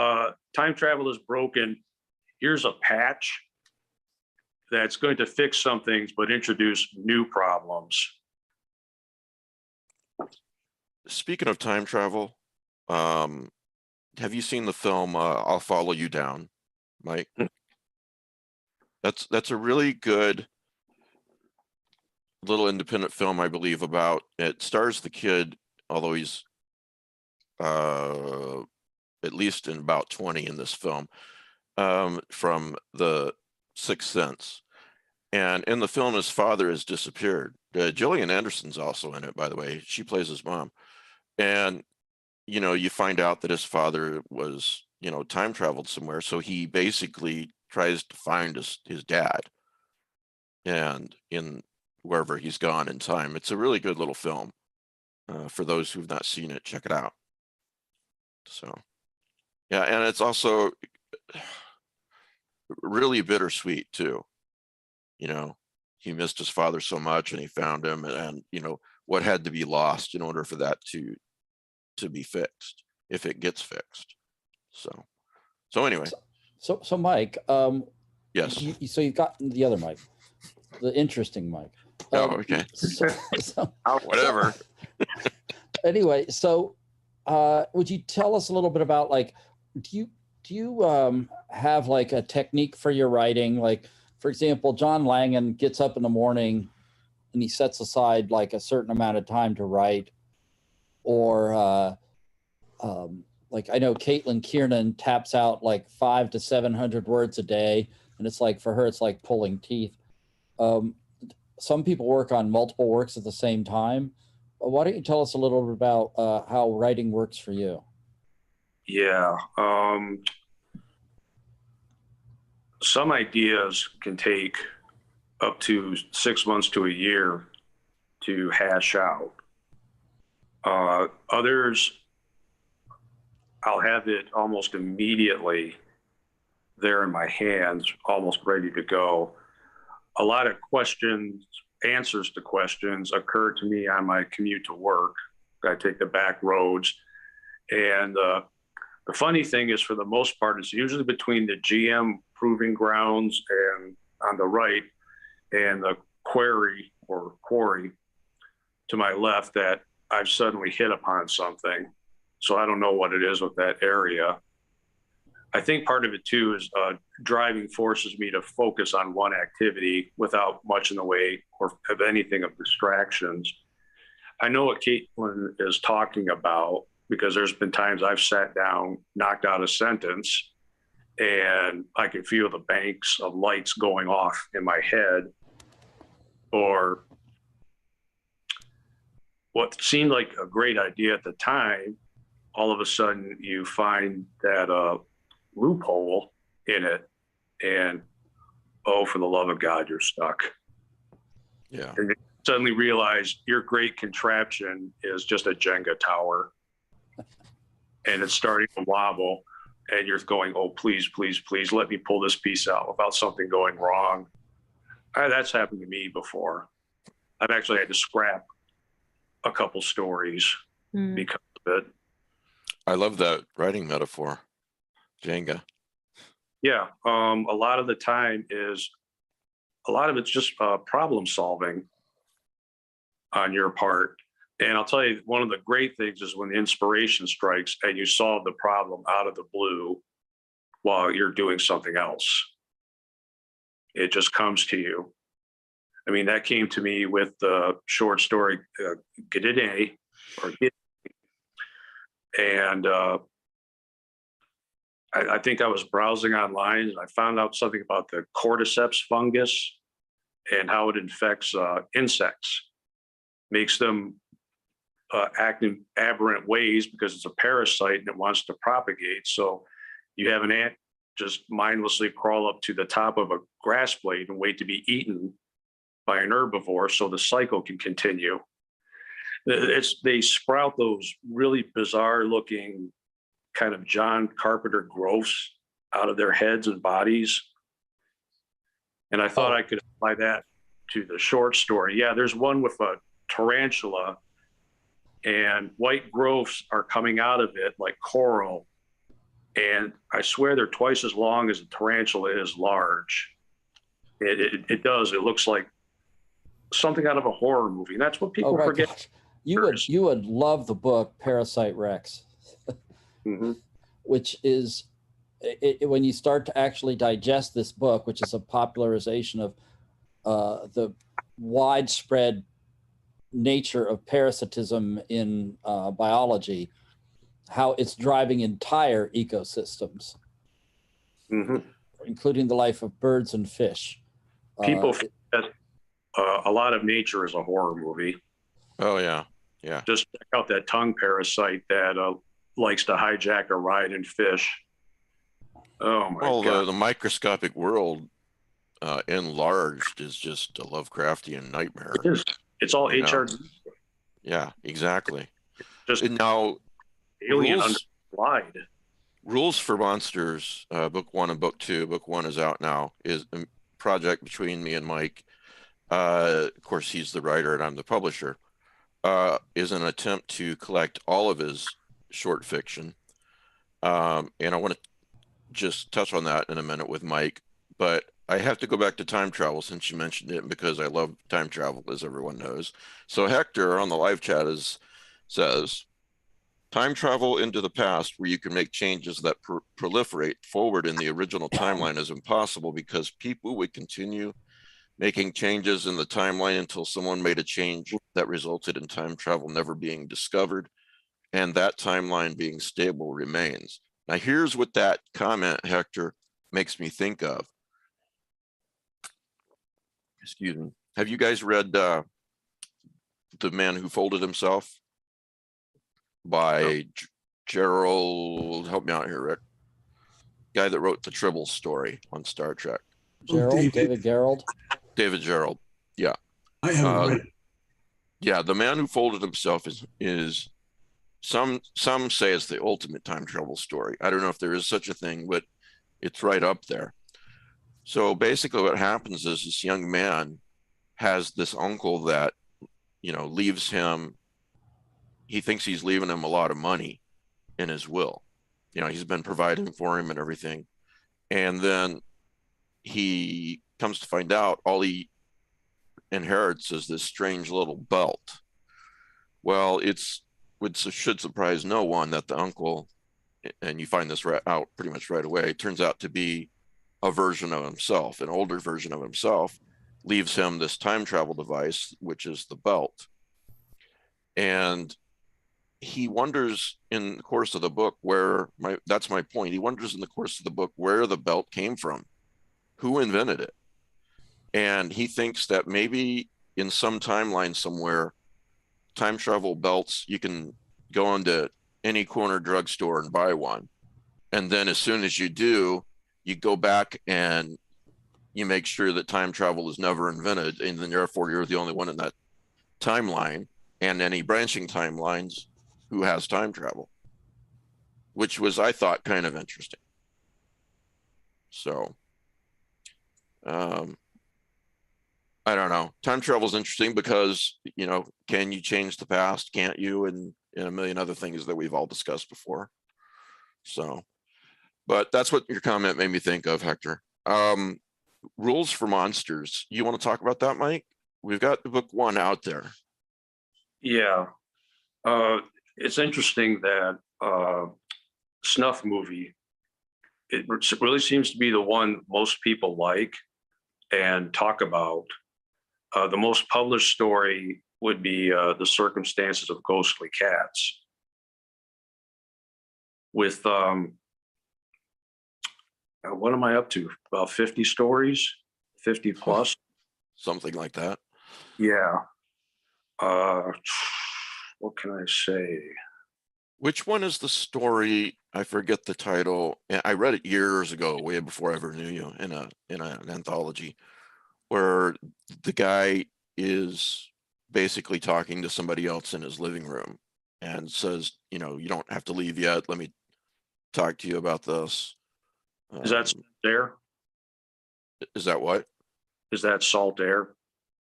time travel is broken. Here's a patch that's going to fix some things, but introduce new problems. Speaking of time travel, have you seen the film I'll Follow You Down, Mike? That's a really good little independent film, I believe, about it. Stars the kid, although he's at least in about 20 in this film, from The Sixth Sense. And in the film, his father has disappeared. Gillian Anderson's also in it, by the way. She plays his mom. And, you find out that his father was, time traveled somewhere. So he basically tries to find his dad, and in wherever he's gone in time. It's a really good little film. For those who've not seen it, check it out. So, yeah, and it's also really bittersweet too. He missed his father so much, and he found him, and what had to be lost in order for that to be fixed, if it gets fixed. So anyway. So Mike, yes. So you've got the other Mike, the interesting Mike. Oh, okay. Whatever. Anyway, so would you tell us a little bit about, like, do you have like a technique for your writing? Like, for example, John Langan gets up in the morning and he sets aside like a certain amount of time to write, or like I know Caitlin Kiernan taps out like 500 to 700 words a day, and it's like, for her, it's like pulling teeth. Some people work on multiple works at the same time. Why don't you tell us a little bit about how writing works for you? Yeah. Some ideas can take up to 6 months to a year to hash out. Others, I'll have it almost immediately there in my hands, almost ready to go. A lot of answers to questions occur to me on my commute to work. I take the back roads. And the funny thing is, for the most part, it's usually between the GM proving grounds and on the right, and the quarry to my left, that I've suddenly hit upon something. So I don't know what it is with that area. I think part of it too is driving forces me to focus on one activity without much in the way or of anything of distractions. I know what Caitlin is talking about because there's been times I've sat down, knocked out a sentence, and I can feel the banks of lights going off in my head, or what seemed like a great idea at the time, all of a sudden you find that loophole in it, and oh, for the love of God, you're stuck. Yeah. And you suddenly realize your great contraption is just a Jenga tower, and it's starting to wobble, and you're going, oh, please, please, please, let me pull this piece out without something going wrong. That's happened to me before. I've actually had to scrap a couple stories because of it. I love that writing metaphor, Jenga. Yeah, a lot of it's just problem solving on your part. And I'll tell you, one of the great things is when the inspiration strikes and you solve the problem out of the blue while you're doing something else. It just comes to you. I mean, that came to me with the short story Gidide, and I think I was browsing online and I found out something about the cordyceps fungus and how it infects insects, makes them act in aberrant ways because it's a parasite and it wants to propagate. So you have an ant just mindlessly crawl up to the top of a grass blade and wait to be eaten by an herbivore so the cycle can continue. They sprout those really bizarre looking kind of John Carpenter growths out of their heads and bodies. And I thought I could apply that to the short story. Yeah, there's one with a tarantula and white growths are coming out of it like coral. And I swear they're twice as long as a tarantula is large. It does. It looks like something out of a horror movie. And that's what people forget. Gosh. You would love the book Parasite Rex, which is when you start to actually digest this book, which is a popularization of the widespread nature of parasitism in biology, how it's driving entire ecosystems, including the life of birds and fish. People forget a lot of nature is a horror movie. Oh, yeah. Yeah. Just check out that tongue parasite that likes to hijack a ride and fish. Oh, my God. The microscopic world enlarged is just a Lovecraftian nightmare. It is. It's all HRD. Yeah, exactly. Just and now, alien underslide. Rules for Monsters, book 1 and book 2. Book 1 is out now. Is a project between me and Mike. Of course, he's the writer and I'm the publisher. Is an attempt to collect all of his short fiction. And I want to just touch on that in a minute with Mike, but I have to go back to time travel since you mentioned it, because I love time travel, as everyone knows. So Hector on the live chat says, time travel into the past where you can make changes that proliferate forward in the original timeline is impossible because people would continue making changes in the timeline until someone made a change that resulted in time travel never being discovered, and that timeline being stable remains. Now, here's what that comment, Hector, makes me think of. Excuse me. Have you guys read The Man Who Folded Himself by Gerald? Help me out here, Rick. Guy that wrote the Tribble story on Star Trek. David Gerald. David Gerald. Yeah. I haven't read it. Yeah, The Man Who Folded Himself is some say it's the ultimate time travel story. I don't know if there is such a thing, but it's right up there. So basically what happens is this young man has this uncle that, leaves him. He thinks he's leaving him a lot of money in his will. He's been providing for him and everything. And then he comes to find out all he inherits is this strange little belt. Well, should surprise no one that the uncle and you find this out pretty much right away, turns out to be a version of himself, an older version of himself, leaves him this time travel device, which is the belt. And he wonders in the course of the book that's my point. He wonders in the course of the book where the belt came from, who invented it. And he thinks that maybe in some timeline somewhere, time travel belts, you can go into any corner drugstore and buy one. And then as soon as you do, you go back and you make sure that time travel is never invented. And then therefore you're the only one in that timeline and any branching timelines who has time travel, which was, I thought, kind of interesting. So, I don't know. Time travel is interesting because, you know, can you change the past? Can't you? And a million other things that we've all discussed before. So, but that's what your comment made me think of, Hector. Rules for Monsters. You want to talk about that, Mike? We've got book 1 out there. Yeah. It's interesting that Snuff Movie, it really seems to be the one most people like and talk about. The most published story would be The Circumstances of Ghostly Cats. With, what am I up to? About 50 stories, 50 plus. Something like that. Yeah. What can I say? Which one is the story? I forget the title. I read it years ago, way before I ever knew you, in an anthology, where the guy is basically talking to somebody else in his living room and says, you know, you don't have to leave yet. Let me talk to you about this. Is that there? Is that what? Is that Salt Air?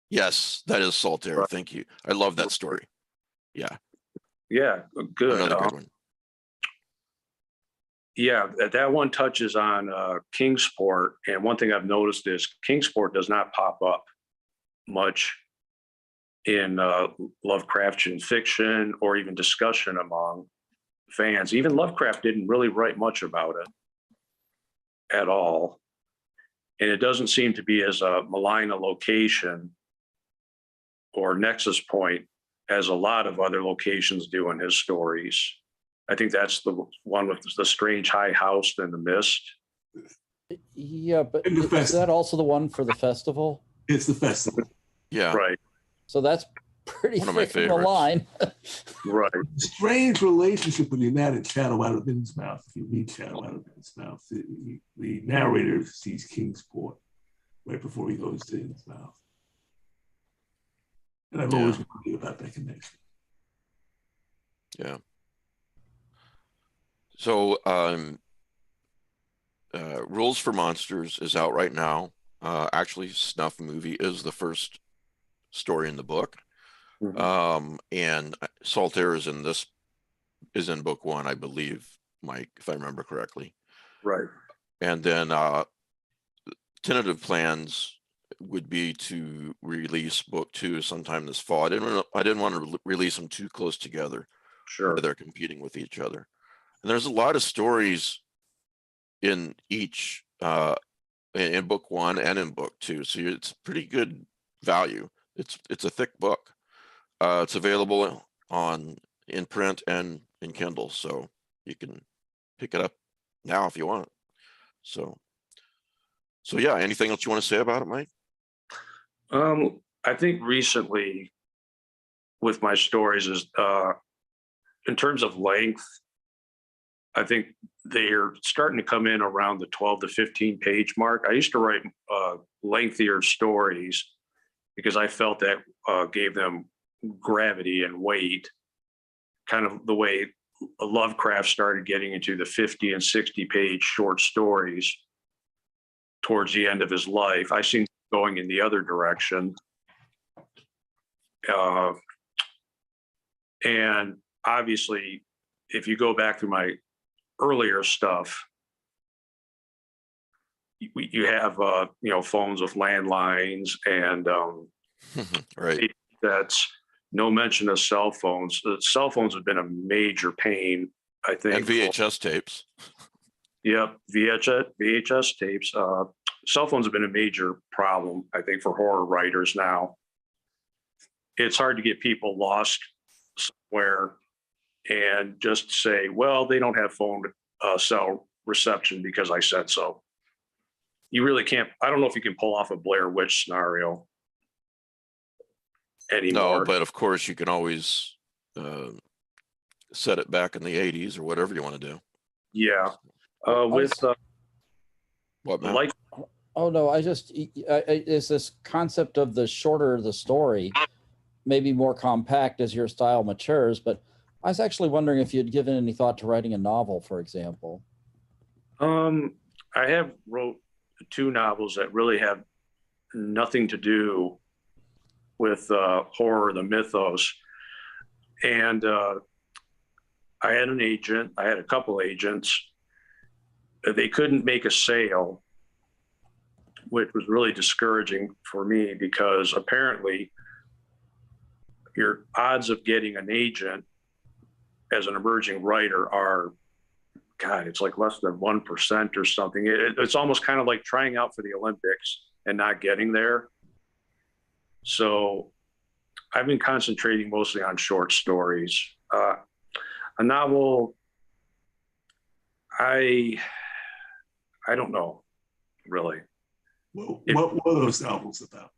Yes, that is Salt Air. Right. Thank you. I love that story. Yeah. Yeah, good. Another good one. Yeah, that one touches on Kingsport. And one thing I've noticed is Kingsport does not pop up much in Lovecraftian fiction or even discussion among fans. Even Lovecraft didn't really write much about it at all. And it doesn't seem to be as malign a location or nexus point as a lot of other locations do in his stories. I think that's the one with the strange high house and the mist. Yeah, but And the is festival. that also the one for the festival? It's the festival. Yeah. Right, So that's pretty One of my freaking favorites. line. right. Strange relationship with the united Shadow out of Innsmouth. If you read Shadow out of Innsmouth, the narrator sees Kingsport right before he goes to Innsmouth. And I've always wondered about that connection. Yeah. So, Rules for Monsters is out right now. Actually, Snuff Movie is the first story in the book. And Salt Air is in book 1, I believe, Mike, if I remember correctly. Right. And then tentative plans would be to release book 2 sometime this fall. I didn't want to release them too close together. Sure. They're competing with each other. And there's a lot of stories in each in book 1 and in book 2. So it's pretty good value. It's a thick book. It's available in print and in Kindle, so you can pick it up now if you want. So yeah, anything else you want to say about it, Mike? I think recently with my stories is in terms of length, I think they're starting to come in around the 12 to 15 page mark. I used to write lengthier stories because I felt that gave them gravity and weight, kind of the way Lovecraft started getting into the 50 and 60 page short stories towards the end of his life. I seen going in the other direction. And obviously, if you go back through my earlier stuff, you have phones with landlines and Right. That's no mention of cell phones. The cell phones have been a major pain I think. And VHS tapes. Yep, VHS tapes. Cell phones have been a major problem, I think, for horror writers now. It's hard to get people lost somewhere and just say, well, they don't have phone cell reception because I said so. You really can't. I don't know if you can pull off a Blair Witch scenario anymore. No, but of course you can always set it back in the 80s or whatever you want to do. Yeah. With What, Matt? like, Oh no, is this concept of the shorter the story, maybe more compact as your style matures, but I was actually wondering if you'd given any thought to writing a novel, for example. I have wrote 2 novels that really have nothing to do with horror, the mythos. And I had an agent, I had a couple agents. They couldn't make a sale, which was really discouraging for me because apparently your odds of getting an agent as an emerging writer are, God, it's like less than 1% or something. It's almost kind of like trying out for the Olympics and not getting there. So I've been concentrating mostly on short stories. A novel, I don't know, really. Well, what were those novels about?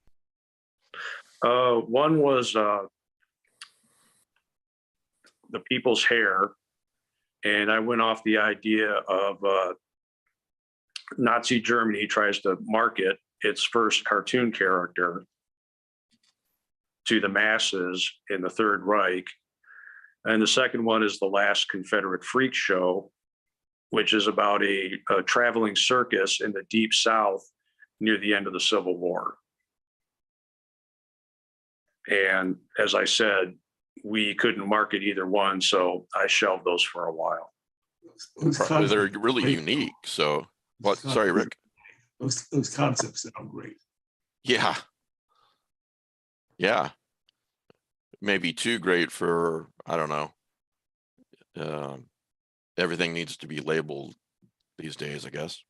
One was The People's Hair, and I went off the idea of Nazi Germany tries to market its first cartoon character to the masses in the Third Reich. And the second one is The Last Confederate Freak Show, which is about a traveling circus in the Deep South near the end of the Civil War. And as I said, we couldn't market either one, so I shelved those for a while. Probably they're really unique. So, what? Sorry, Rick. Those concepts sound great. Yeah. Yeah. Maybe too great for, I don't know. Everything needs to be labeled these days, I guess.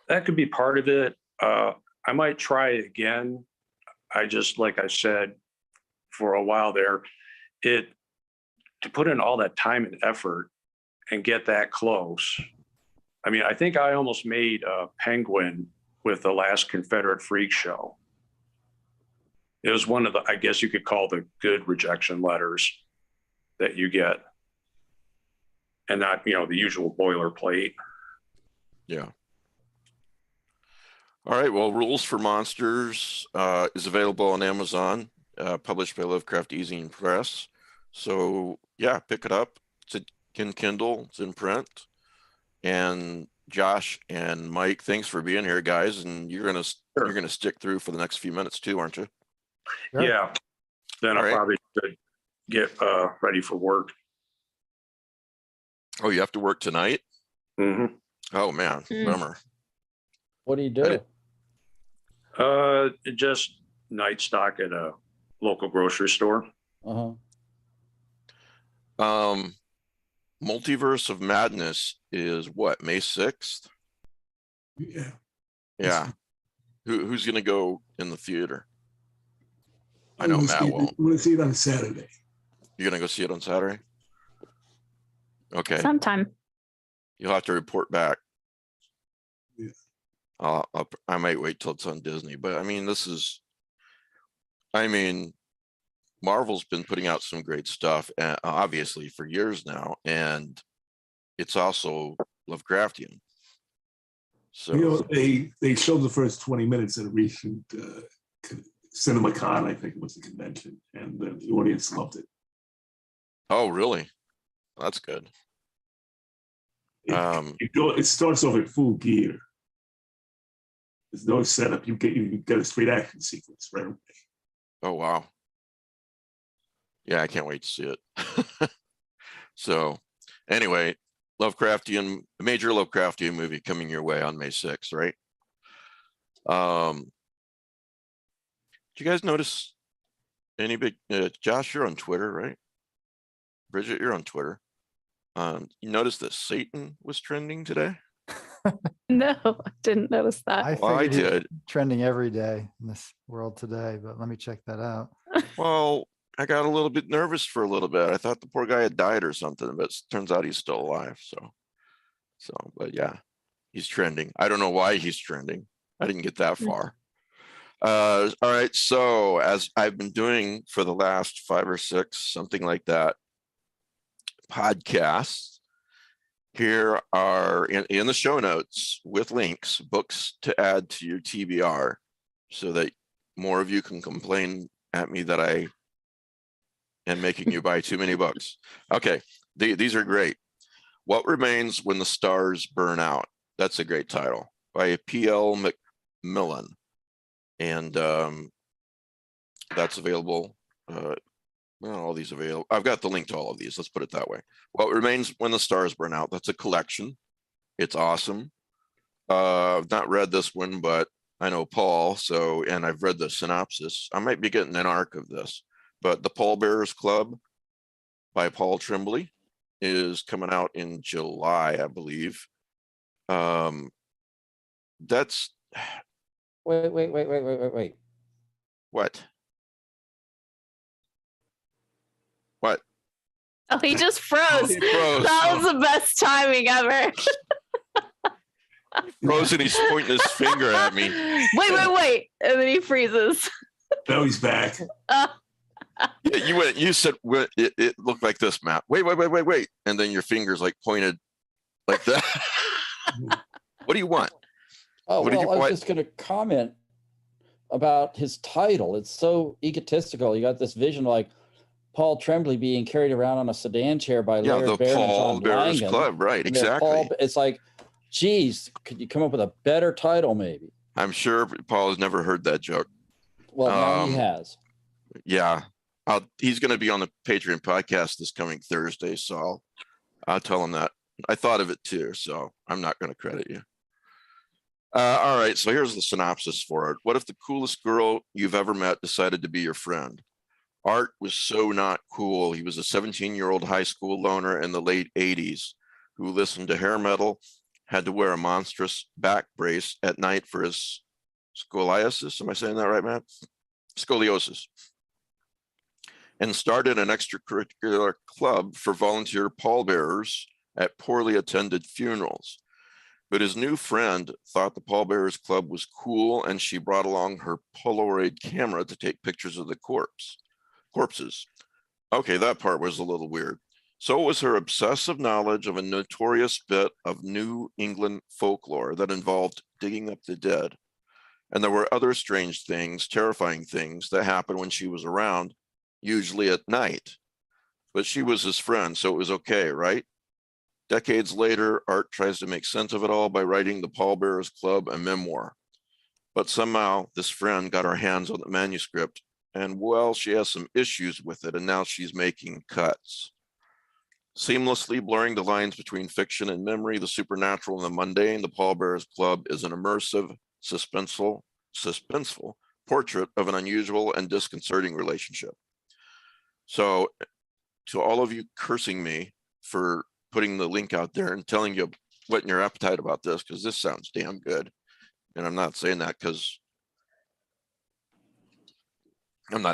That could be part of it. I might try it again. I just, like I said, for a while there, to put in all that time and effort and get that close. I mean, I think I almost made a Penguin with The Last Confederate Freak Show. It was one of the, I guess you could call the good rejection letters that you get. And not, the usual boilerplate. Yeah. All right. Well, Rules for Monsters is available on Amazon, published by Lovecraft eZine Press. So yeah, pick it up. It's in Kindle. It's in print. And Josh and Mike, thanks for being here, guys. And you're gonna stick through for the next few minutes too, aren't you? Sure. Yeah. Then I'll probably get ready for work. Oh, you have to work tonight? Mm-hmm. Oh man, bummer. What do you do? Just night stock at a local grocery store. Uh-huh. Multiverse of Madness is what, May 6th? Yeah. Yeah. Who's gonna go in the theater? I know Matt won't. I'm gonna see it on Saturday. You're gonna go see it on Saturday? Okay. Sometime. You'll have to report back. Yeah. I might wait till it's on Disney, but I mean, Marvel's been putting out some great stuff, obviously for years now, and it's also Lovecraftian. So they showed the first 20 minutes at a recent CinemaCon, I think it was the convention, and the audience loved it. Oh, really? That's good. It starts off at full gear. There's no setup. You get a straight action sequence right away. Oh, wow. Yeah, I can't wait to see it. So anyway, major Lovecraftian movie coming your way on May 6th, right? Did you guys notice any big, Josh, you're on Twitter, right? Bridget, you're on Twitter. You noticed that Satan was trending today? No, I didn't notice that. I Well, I figured he was did. trending every day in this world today, but let me check that out. Well, I got a little bit nervous for a little bit. I thought the poor guy had died or something, but it turns out he's still alive. But yeah, he's trending. I don't know why he's trending. I didn't get that far. All right. So as I've been doing for the last 5 or 6, something like that, podcasts, here are in the show notes with links, books to add to your TBR so that more of you can complain at me that I am making you buy too many books. Okay, these are great. What Remains When the Stars Burn Out. That's a great title by P.L. Macmillan. And that's available. All these available. I've got the link to all of these. Let's put it that way. What Remains When the Stars Burn Out. That's a collection. It's awesome. I've not read this one, but I know Paul. And I've read the synopsis. I might be getting an arc of this. But The Pallbearers Club by Paul Tremblay is coming out in July, I believe. That's Wait. what? What? Oh, he just froze. He froze. That was the best timing ever. Froze and he's pointing his finger at me. Wait. And then he freezes. Now he's back. You said it looked like this, Matt. Wait. And then your fingers like pointed like that. What do you want? Oh, What did well, you- I what- was just going to comment about his title. It's so egotistical. You got this vision like Paul Tremblay being carried around on a sedan chair by Yeah, Laird the Bear and Paul John Bearers Langan. Club, right? And they're Exactly. It's like, geez, could you come up with a better title maybe? I'm sure Paul has never heard that joke. Well, now he has. Yeah, he's going to be on the Patreon podcast this coming Thursday, so I'll tell him that. I thought of it too, so I'm not going to credit you. All right, so here's the synopsis for it. What if the coolest girl you've ever met decided to be your friend? Art was so not cool. He was a 17-year-old high school loner in the late 80s who listened to hair metal, had to wear a monstrous back brace at night for his scoliosis. Am I saying that right, Matt? Scoliosis. And started an extracurricular club for volunteer pallbearers at poorly attended funerals. But his new friend thought the Pallbearers Club was cool, and she brought along her Polaroid camera to take pictures of the corpses. Okay, that part was a little weird. So was her obsessive knowledge of a notorious bit of New England folklore that involved digging up the dead. And there were other strange things, terrifying things that happened when she was around, usually at night. But she was his friend, so it was okay, right? Decades later, Art tries to make sense of it all by writing the Pallbearers Club a memoir. But somehow this friend got her hands on the manuscript, and well, she has some issues with it, and now she's making cuts. Seamlessly blurring the lines between fiction and memory, the supernatural and the mundane, the Pallbearers Club is an immersive, suspenseful portrait of an unusual and disconcerting relationship. So to all of you cursing me for putting the link out there and telling you whetting your appetite about this, because this sounds damn good. And I'm not saying that because I'm a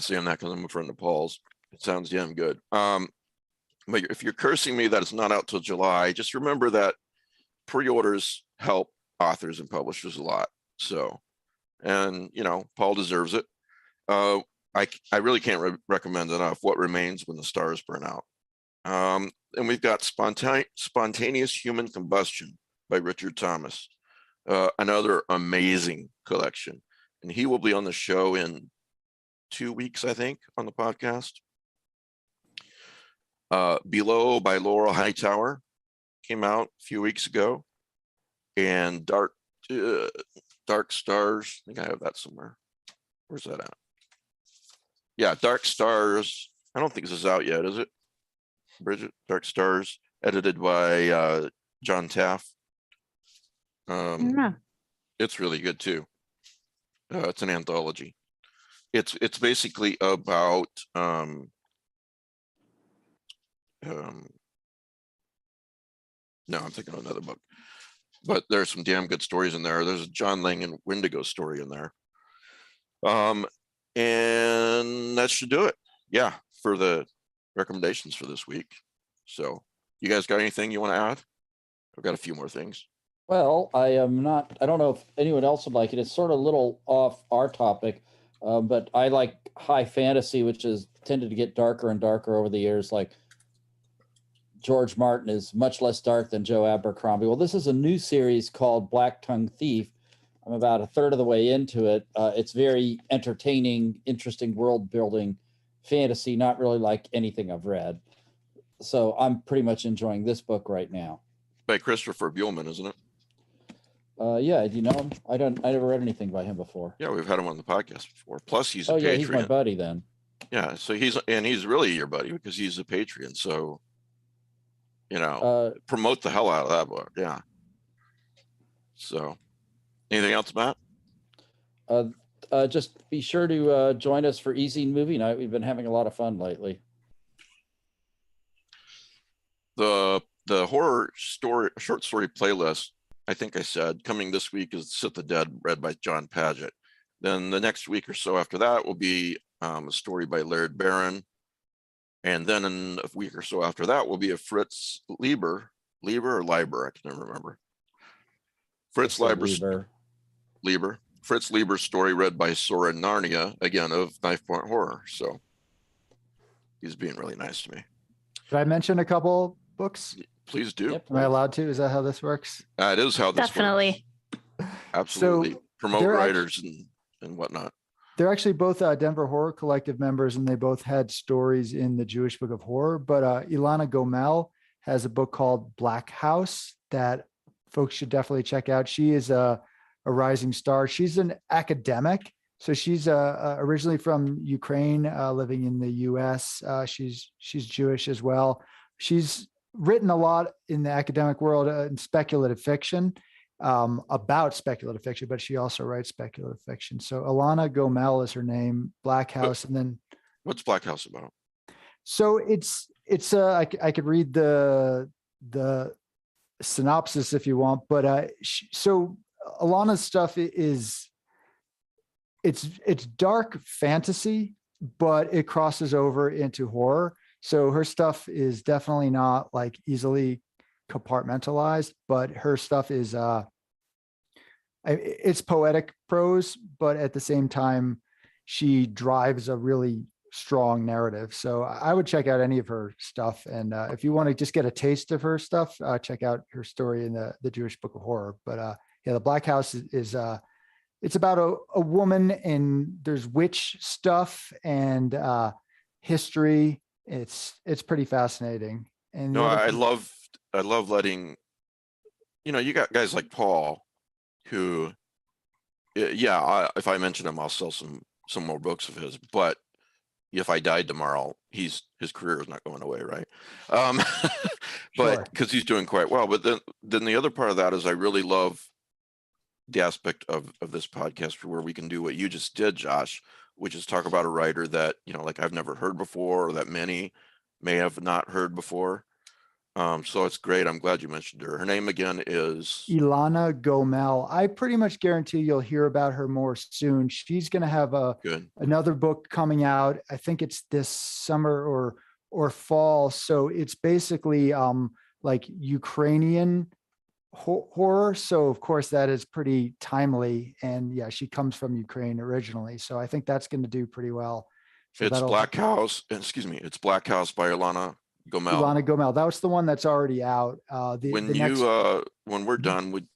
friend of Paul's. It sounds damn good. But if you're cursing me that it's not out till July, just remember that pre-orders help authors and publishers a lot. So, and Paul deserves it. I really can't recommend enough What Remains When the Stars Burn Out. And we've got Spontaneous Human Combustion by Richard Thomas, another amazing collection. And he will be on the show in 2 weeks, I think, on the podcast. Below by Laurel Hightower came out a few weeks ago. And Dark Stars, I think I have that somewhere. Where's that at? Yeah, Dark Stars. I don't think this is out yet, is it? Bridget, Dark Stars, edited by John Taff. Yeah. It's really good too. It's an anthology. It's basically about No, I'm thinking of another book. But there's some damn good stories in there. There's a John Lang and Wendigo story in there. And that should do it. Yeah, for the recommendations for this week. So you guys got anything you want to add? I've got a few more things. Well, I don't know if anyone else would like it. It's sort of a little off our topic, but I like high fantasy, which has tended to get darker and darker over the years. Like George Martin is much less dark than Joe Abercrombie. Well, this is a new series called Black Tongue Thief. I'm about a third of the way into it. It's very entertaining, interesting world building fantasy, not really like anything I've read. So I'm pretty much enjoying this book right now. By Christopher Buehlman, isn't it? Yeah, do you know him? I never read anything by him before. Yeah, we've had him on the podcast before. Plus he's a Oh yeah, Patreon. he's my buddy then. Yeah, so he's really your buddy because he's a Patreon. So, you know, promote the hell out of that book. Yeah. So anything else, Matt? Just be sure to join us for eZine movie night. We've been having a lot of fun lately. The horror story, short story playlist, I think I said, coming this week is Sit the Dead, read by John Paget. Then the next week or so after that will be a story by Laird Barron. And then in a week or so after that will be a Fritz Lieber or Leiber, I can never remember. Fritz Lieber. Fritz Lieber's story read by Sora Narnia, again, of Knife Point Horror. So he's being really nice to me. Did I mention a couple books? Please do. Yep. Am I allowed to? Is that how this works? It is how this Definitely. works. Absolutely. So promote they're writers and whatnot. They're actually both Denver Horror Collective members, and they both had stories in the Jewish Book of Horror. But Ilana Gomel has a book called Black House that folks should definitely check out. She is a rising star. She's an academic. So she's originally from Ukraine, living in the US. She's Jewish as well. She's written a lot in the academic world in speculative fiction, about speculative fiction, but she also writes speculative fiction. So Ilana Gomel is her name, Black House. And then What's Black House about? so I could read the synopsis if you want, but so Ilana's stuff is it's dark fantasy, but it crosses over into horror. So her stuff is definitely not like easily compartmentalized, but her stuff is it's poetic prose, but at the same time, she drives a really strong narrative. So I would check out any of her stuff. And if you want to just get a taste of her stuff, check out her story in the Jewish Book of Horror. But yeah, the Black House is it's about a woman, and there's witch stuff and history. It's pretty fascinating. And No, I love letting, you got guys like Paul who, yeah, if I mention him, I'll sell some more books of his, but if I died tomorrow, his career is not going away, right? But because he's doing quite well. But then the other part of that is I really love the aspect of this podcast where we can do what you just did, Josh, which is talk about a writer that, like I've never heard before, or that many may have not heard before. So it's great. I'm glad you mentioned her. Her name again is Ilana Gomel. I pretty much guarantee you'll hear about her more soon. She's going to have another book coming out. I think it's this summer or fall. So it's basically like Ukrainian horror. So of course that is pretty timely. And yeah, she comes from Ukraine originally. So I think that's going to do pretty well. So it's Black House. It's Black House by Ilana Gomel. Ilana Gomel. That was the one that's already out. When we're done, would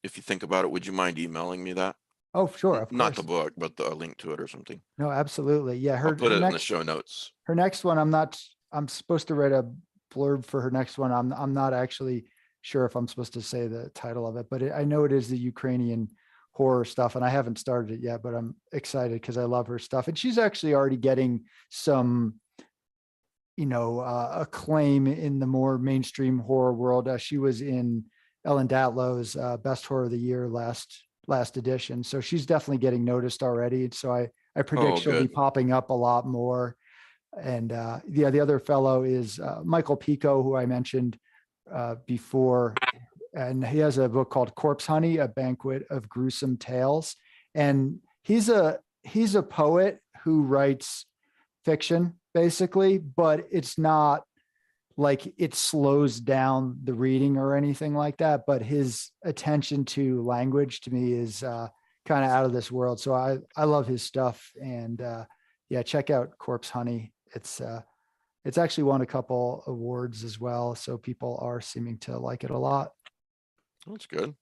if you think about it, would you mind emailing me that? Oh, sure. Of Not course. the book, but the link to it or something. No, absolutely. Yeah. I'll put it in the show notes. Her next one, I'm supposed to write a blurb for her next one. I'm not actually sure if I'm supposed to say the title of it, but I know it is the Ukrainian horror stuff, and I haven't started it yet, but I'm excited because I love her stuff. And she's actually already getting some, acclaim in the more mainstream horror world. She was in Ellen Datlow's Best Horror of the Year last edition. So she's definitely getting noticed already. So I predict she'll be popping up a lot more. And the other fellow is Michael Pico, who I mentioned before, and he has a book called Corpse Honey, A Banquet of Gruesome Tales. And he's a poet who writes fiction basically, but it's not like it slows down the reading or anything like that. But his attention to language to me is kind of out of this world. So I love his stuff. And yeah, check out Corpse Honey. It's actually won a couple awards as well. So people are seeming to like it a lot. That's good.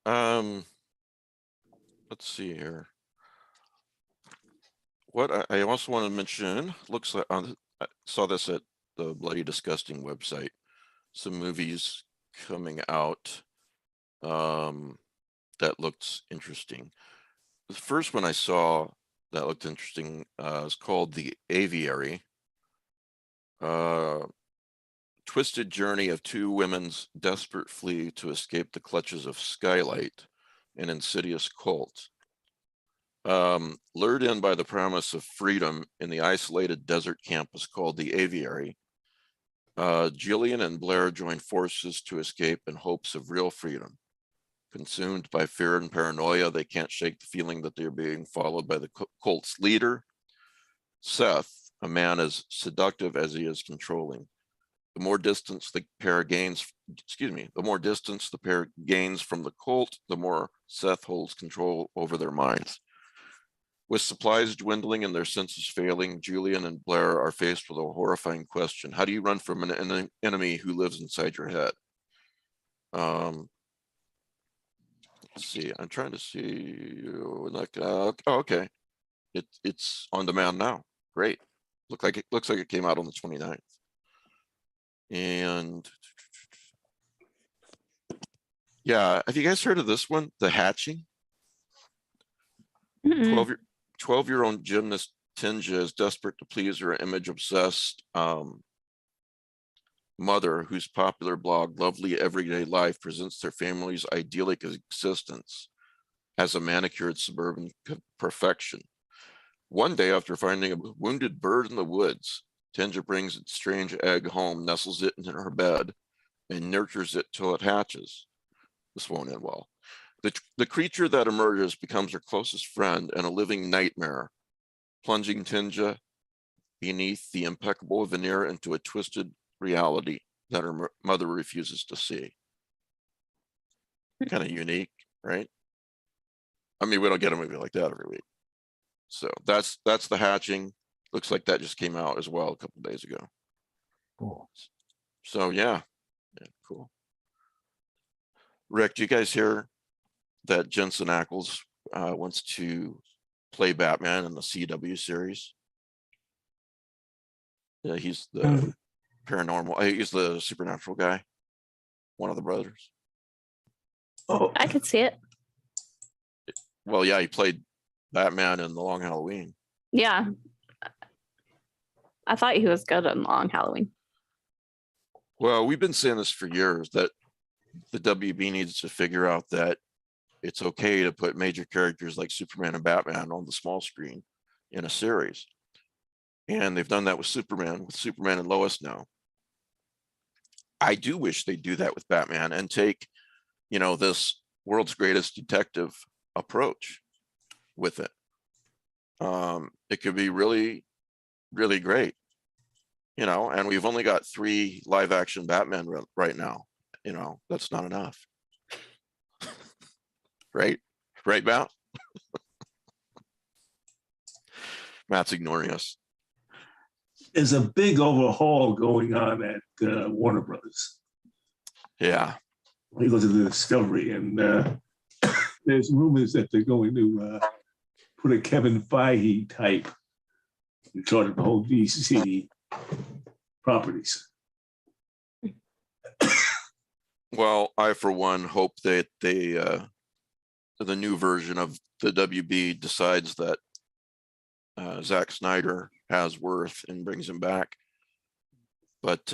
Let's see here. What I also want to mention, looks like I saw this at the Bloody Disgusting website. Some movies coming out that looked interesting. The first one I saw that looked interesting is called The Aviary. Twisted journey of two women's desperate flee to escape the clutches of Skylight, an insidious cult. Lured in by the promise of freedom in the isolated desert campus called the Aviary, Jillian and Blair join forces to escape in hopes of real freedom. Consumed by fear and paranoia, they can't shake the feeling that they're being followed by the cult's leader, Seth, a man as seductive as he is controlling. The more distance the pair gains, the more distance the pair gains from the cult, the more Seth holds control over their minds. With supplies dwindling and their senses failing, Julian and Blair are faced with a horrifying question. How do you run from an enemy who lives inside your head? Let's see, I'm trying to see, like, oh, okay. It's on demand now. Great. Looks like it came out on the 29th. And yeah, have you guys heard of this one? The Hatching? 12-year-old gymnast Tinja is desperate to please her image-obsessed mother, whose popular blog, Lovely Everyday Life, presents their family's idyllic existence as a manicured suburban perfection. One day, after finding a wounded bird in the woods, Tinja brings its strange egg home, nestles it in her bed, and nurtures it till it hatches. This won't end well. The creature that emerges becomes her closest friend and a living nightmare, plunging Tinja beneath the impeccable veneer into a twisted reality that her mother refuses to see. Kind of unique, right? I mean, we don't get a movie like that every week. So that's The Hatching. Looks like that just came out as well a couple days ago. Cool. So yeah, cool. Rick, do you guys hear that Jensen Ackles wants to play Batman in the CW series? Yeah, he's the paranormal. He's the supernatural guy. One of the brothers. Oh, I could see it. Well, yeah, he played Batman in The Long Halloween. Yeah. I thought he was good in Long Halloween. Well, we've been saying this for years, that the WB needs to figure out that it's okay to put major characters like Superman and Batman on the small screen in a series. And they've done that with Superman and Lois now. I do wish they'd do that with Batman and take, this world's greatest detective approach with it. It could be really, really great, and we've only got 3 live action Batman right now. That's not enough. Right, Matt? Matt's ignoring us. there's a big overhaul going on at Warner Brothers. Yeah. He goes to the Discovery, and there's rumors that they're going to put a Kevin Feige type in charge of the whole DC properties. Well, I, for one, hope that the new version of the WB decides that Zack Snyder has worth and brings him back. But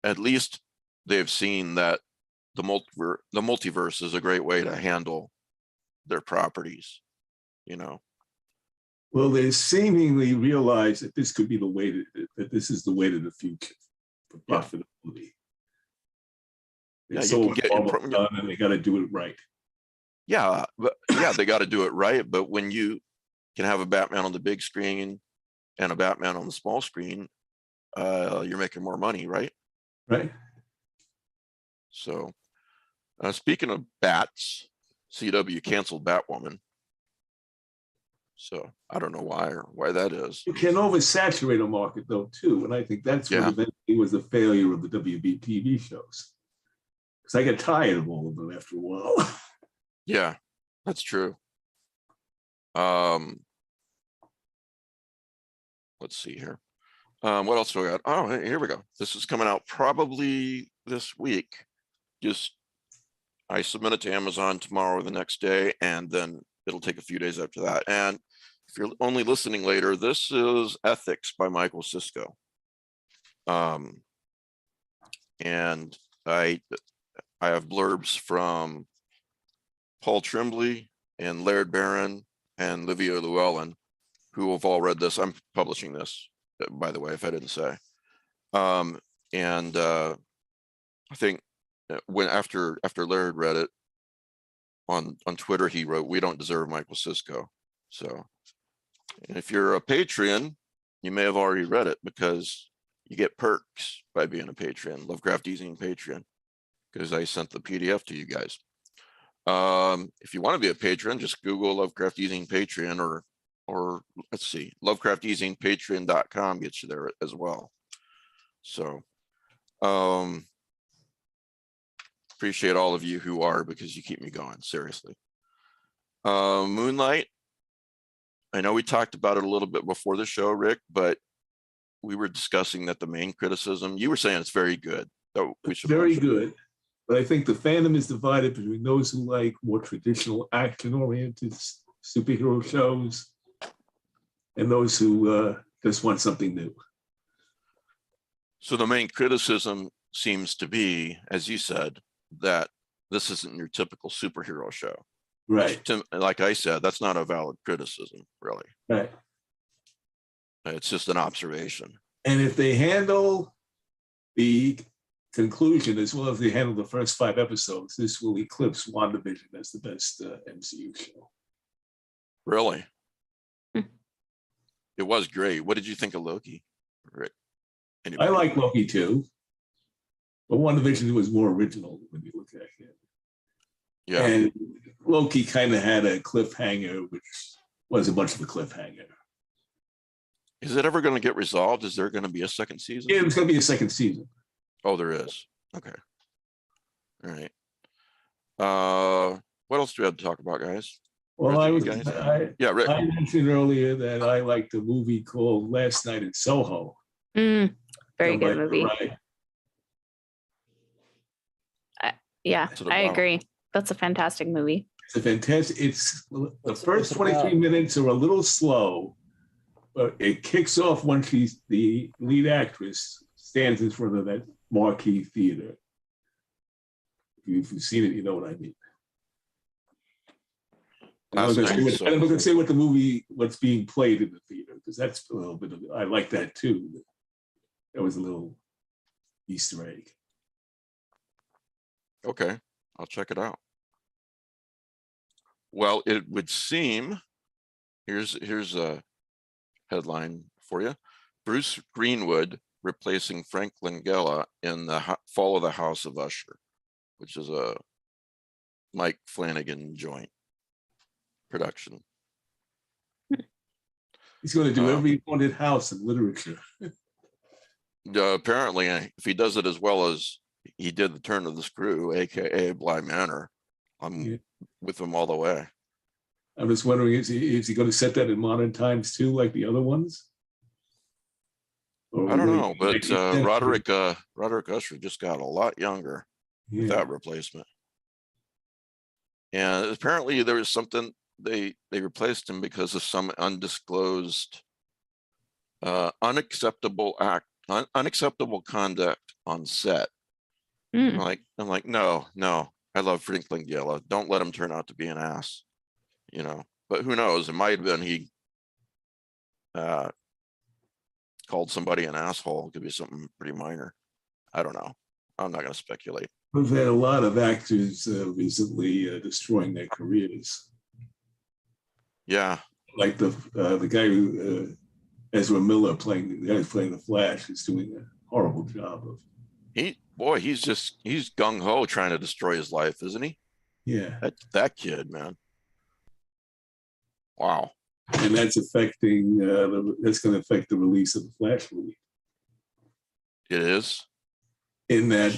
at least they've seen that the multiverse is a great way to handle their properties, Well, they seemingly realize that this could be the way that this is the way to the future. for Yeah. profitability. Yeah, It's you so can get almost done, and they got to do it right. Yeah, but yeah, they got to do it right. But when you can have a Batman on the big screen and a Batman on the small screen, you're making more money, right? Right. So, speaking of bats, CW canceled Batwoman. So I don't know why that is. You can oversaturate a market though too, and I think that's what Yeah. eventually was the failure of the WB TV shows. Because I get tired of all of them after a while. Yeah, that's true. Let's see here. What else do we got? Oh, here we go. This is coming out probably this week. I submit it to Amazon tomorrow or the next day, and then it'll take a few days after that. And if you're only listening later, this is Ethics by Michael Sisko. And I have blurbs from Paul Tremblay and Laird Barron and Livia Llewellyn, who have all read this. I'm publishing this, by the way, if I didn't say. I think when after Laird read it on Twitter, he wrote, "We don't deserve Michael Sisko." So, and if you're a Patreon, you may have already read it because you get perks by being a Patreon, Lovecraft eZine Patreon, because I sent the PDF to you guys. If you want to be a patron, just Google Lovecraft eZine Patreon, or let's see, lovecraftezinepatreon.com gets you there as well. So appreciate all of you who are, because you keep me going, seriously. Moonlight, I know we talked about it a little bit before the show, Rick, but we were discussing that the main criticism, you were saying it's very good. So we should Very good. But I think the fandom is divided between those who like more traditional action-oriented superhero shows and those who just want something new. So the main criticism seems to be, as you said, that this isn't your typical superhero show. Right. Like I said, that's not a valid criticism, really. Right. It's just an observation. And if they handle the conclusion as well as they handle the first 5 episodes, this will eclipse WandaVision as the best MCU show. Really? It was great. What did you think of Loki, Rick? I like Loki too, but WandaVision was more original when you look at it. Yeah. And Loki kind of had a cliffhanger, which was a bunch of a cliffhanger. Is it ever going to get resolved? Is there going to be a second season? Yeah, it's going to be a second season. Oh, there is. Okay. All right. What else do we have to talk about, guys? Well, Yeah, Rick. I mentioned earlier that I liked a movie called Last Night in Soho. Very good movie. Right. Yeah, I agree. That's a fantastic movie. It's a fantastic. It's the first 23 minutes are a little slow, but it kicks off when the lead actress stands in front of that marquee theater. If you've seen it, you know what I mean. I'm not going to say what's being played in the theater, because that's a little bit of, I like that too. That was a little Easter egg. Okay, I'll check it out. Well, it would seem, here's a headline for you. Bruce Greenwood replacing Frank Langella in the Fall of the House of Usher, which is a Mike Flanagan joint production. He's going to do every haunted house in literature. Apparently, if he does it as well as he did the Turn of the Screw, aka Bly Manor, I'm with him all the way. I'm just wondering, is he going to set that in modern times too, like the other ones? I don't know, but Roderick Usher just got a lot younger with that replacement. And apparently there was something, they replaced him because of some undisclosed unacceptable conduct on set. I'm like, no, I love Frank Langella. Don't let him turn out to be an ass, you know. But who knows? It might have been he called somebody an asshole. It could be something pretty minor. I don't know. I'm not going to speculate. We've had a lot of actors recently destroying their careers. Yeah. Like the guy who Ezra Miller playing the guy who's playing the Flash is doing a horrible job of. He's gung ho trying to destroy his life, isn't he? Yeah. That kid, man. Wow. And that's affecting. That's going to affect the release of the Flash movie. It is. In that,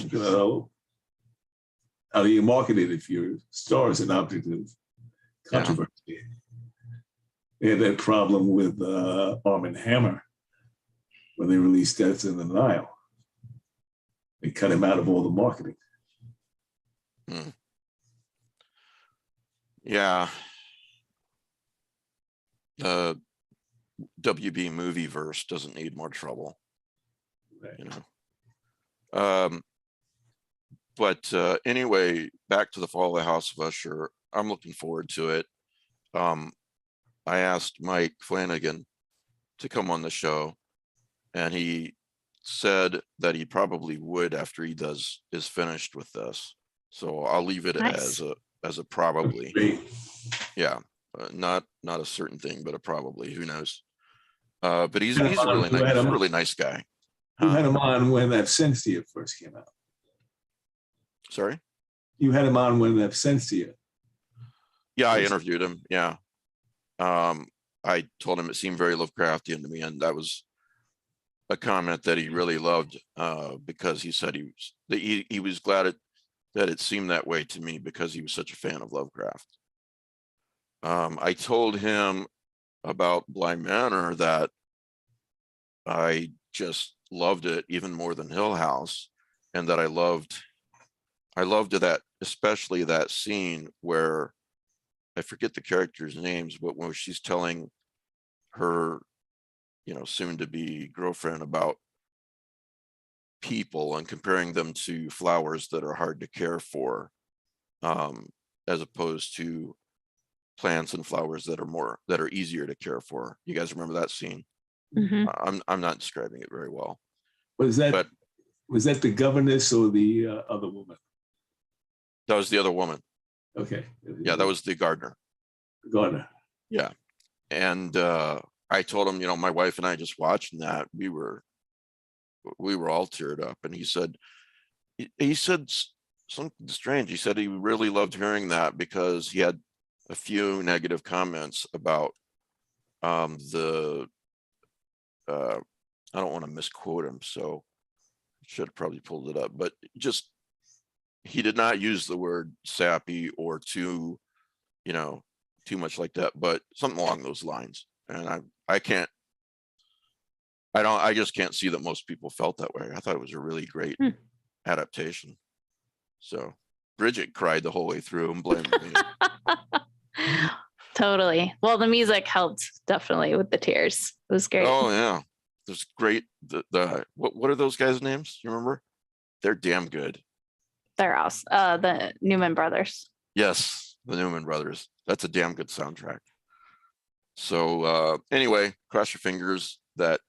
how do you market it if your star is an object of controversy? Yeah. They had that problem with Arm & Hammer when they released Deaths in the Nile. They cut him out of all the marketing. Yeah. The WB movie verse doesn't need more trouble. Right. You know. But anyway, back to the Fall of the House of Usher. I'm looking forward to it. I asked Mike Flanagan to come on the show, and he said that he probably would after he is finished with this. So I'll leave it as a probably. Yeah, not a certain thing, but a probably. Who knows? But he's a really nice guy. You had him on when Absentia first came out. Sorry? You had him on when Absentia. Yeah, I interviewed him. Yeah. I told him it seemed very Lovecraftian to me, and that was a comment that he really loved because he said he was glad that it seemed that way to me because he was such a fan of Lovecraft. I told him about Bly Manor that I just loved it even more than Hill House, and that I loved that, especially that scene where I forget the characters' names, but when she's telling her, soon to be girlfriend about people and comparing them to flowers that are hard to care for, as opposed to plants and flowers that are easier to care for. You guys remember that scene? Mm-hmm. I'm not describing it very well. Was that the governess or the other woman? That was the other woman. Okay. Yeah, that was the gardener. Gardener. Yeah. And I told him, my wife and I just watching that, we were all teared up. And he said something strange. He said he really loved hearing that because he had a few negative comments about I don't want to misquote him, so should have probably pulled it up, but just he did not use the word sappy or too much like that, but something along those lines. And I just can't see that most people felt that way. I thought it was a really great adaptation. So Bridget cried the whole way through and blamed me. Totally. Well, the music helped definitely with the tears. It was great. Oh yeah. There's great. What are those guys' names? You remember? They're damn good. They're awesome. The Newman Brothers. Yes, the Newman Brothers. That's a damn good soundtrack. So anyway, cross your fingers that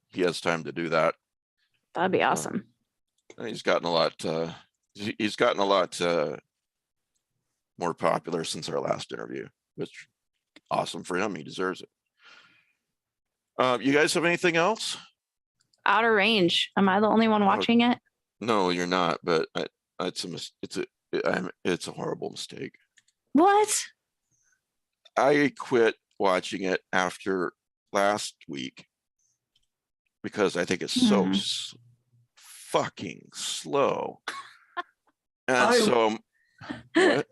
he has time to do that. That'd be awesome. He's gotten a lot. He's gotten a lot more popular since our last interview, which awesome for him. He deserves it. You guys have anything else? Outer Range. Am I the only one watching it? No, you're not. But it's a horrible mistake. What? I quit watching it after last week because I think it's so fucking slow. And what?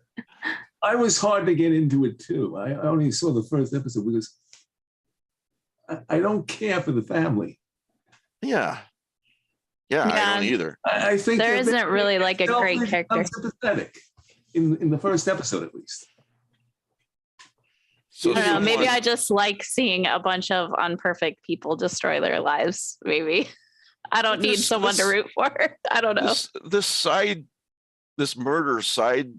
I was hard to get into it too. I only saw the first episode because I don't care for the family. Yeah, I don't either. I think there isn't really like a great character. Unsympathetic in the first episode, at least. So I don't know. Maybe I just like seeing a bunch of unperfect people destroy their lives. Maybe I don't need someone to root for. I don't know. This murder side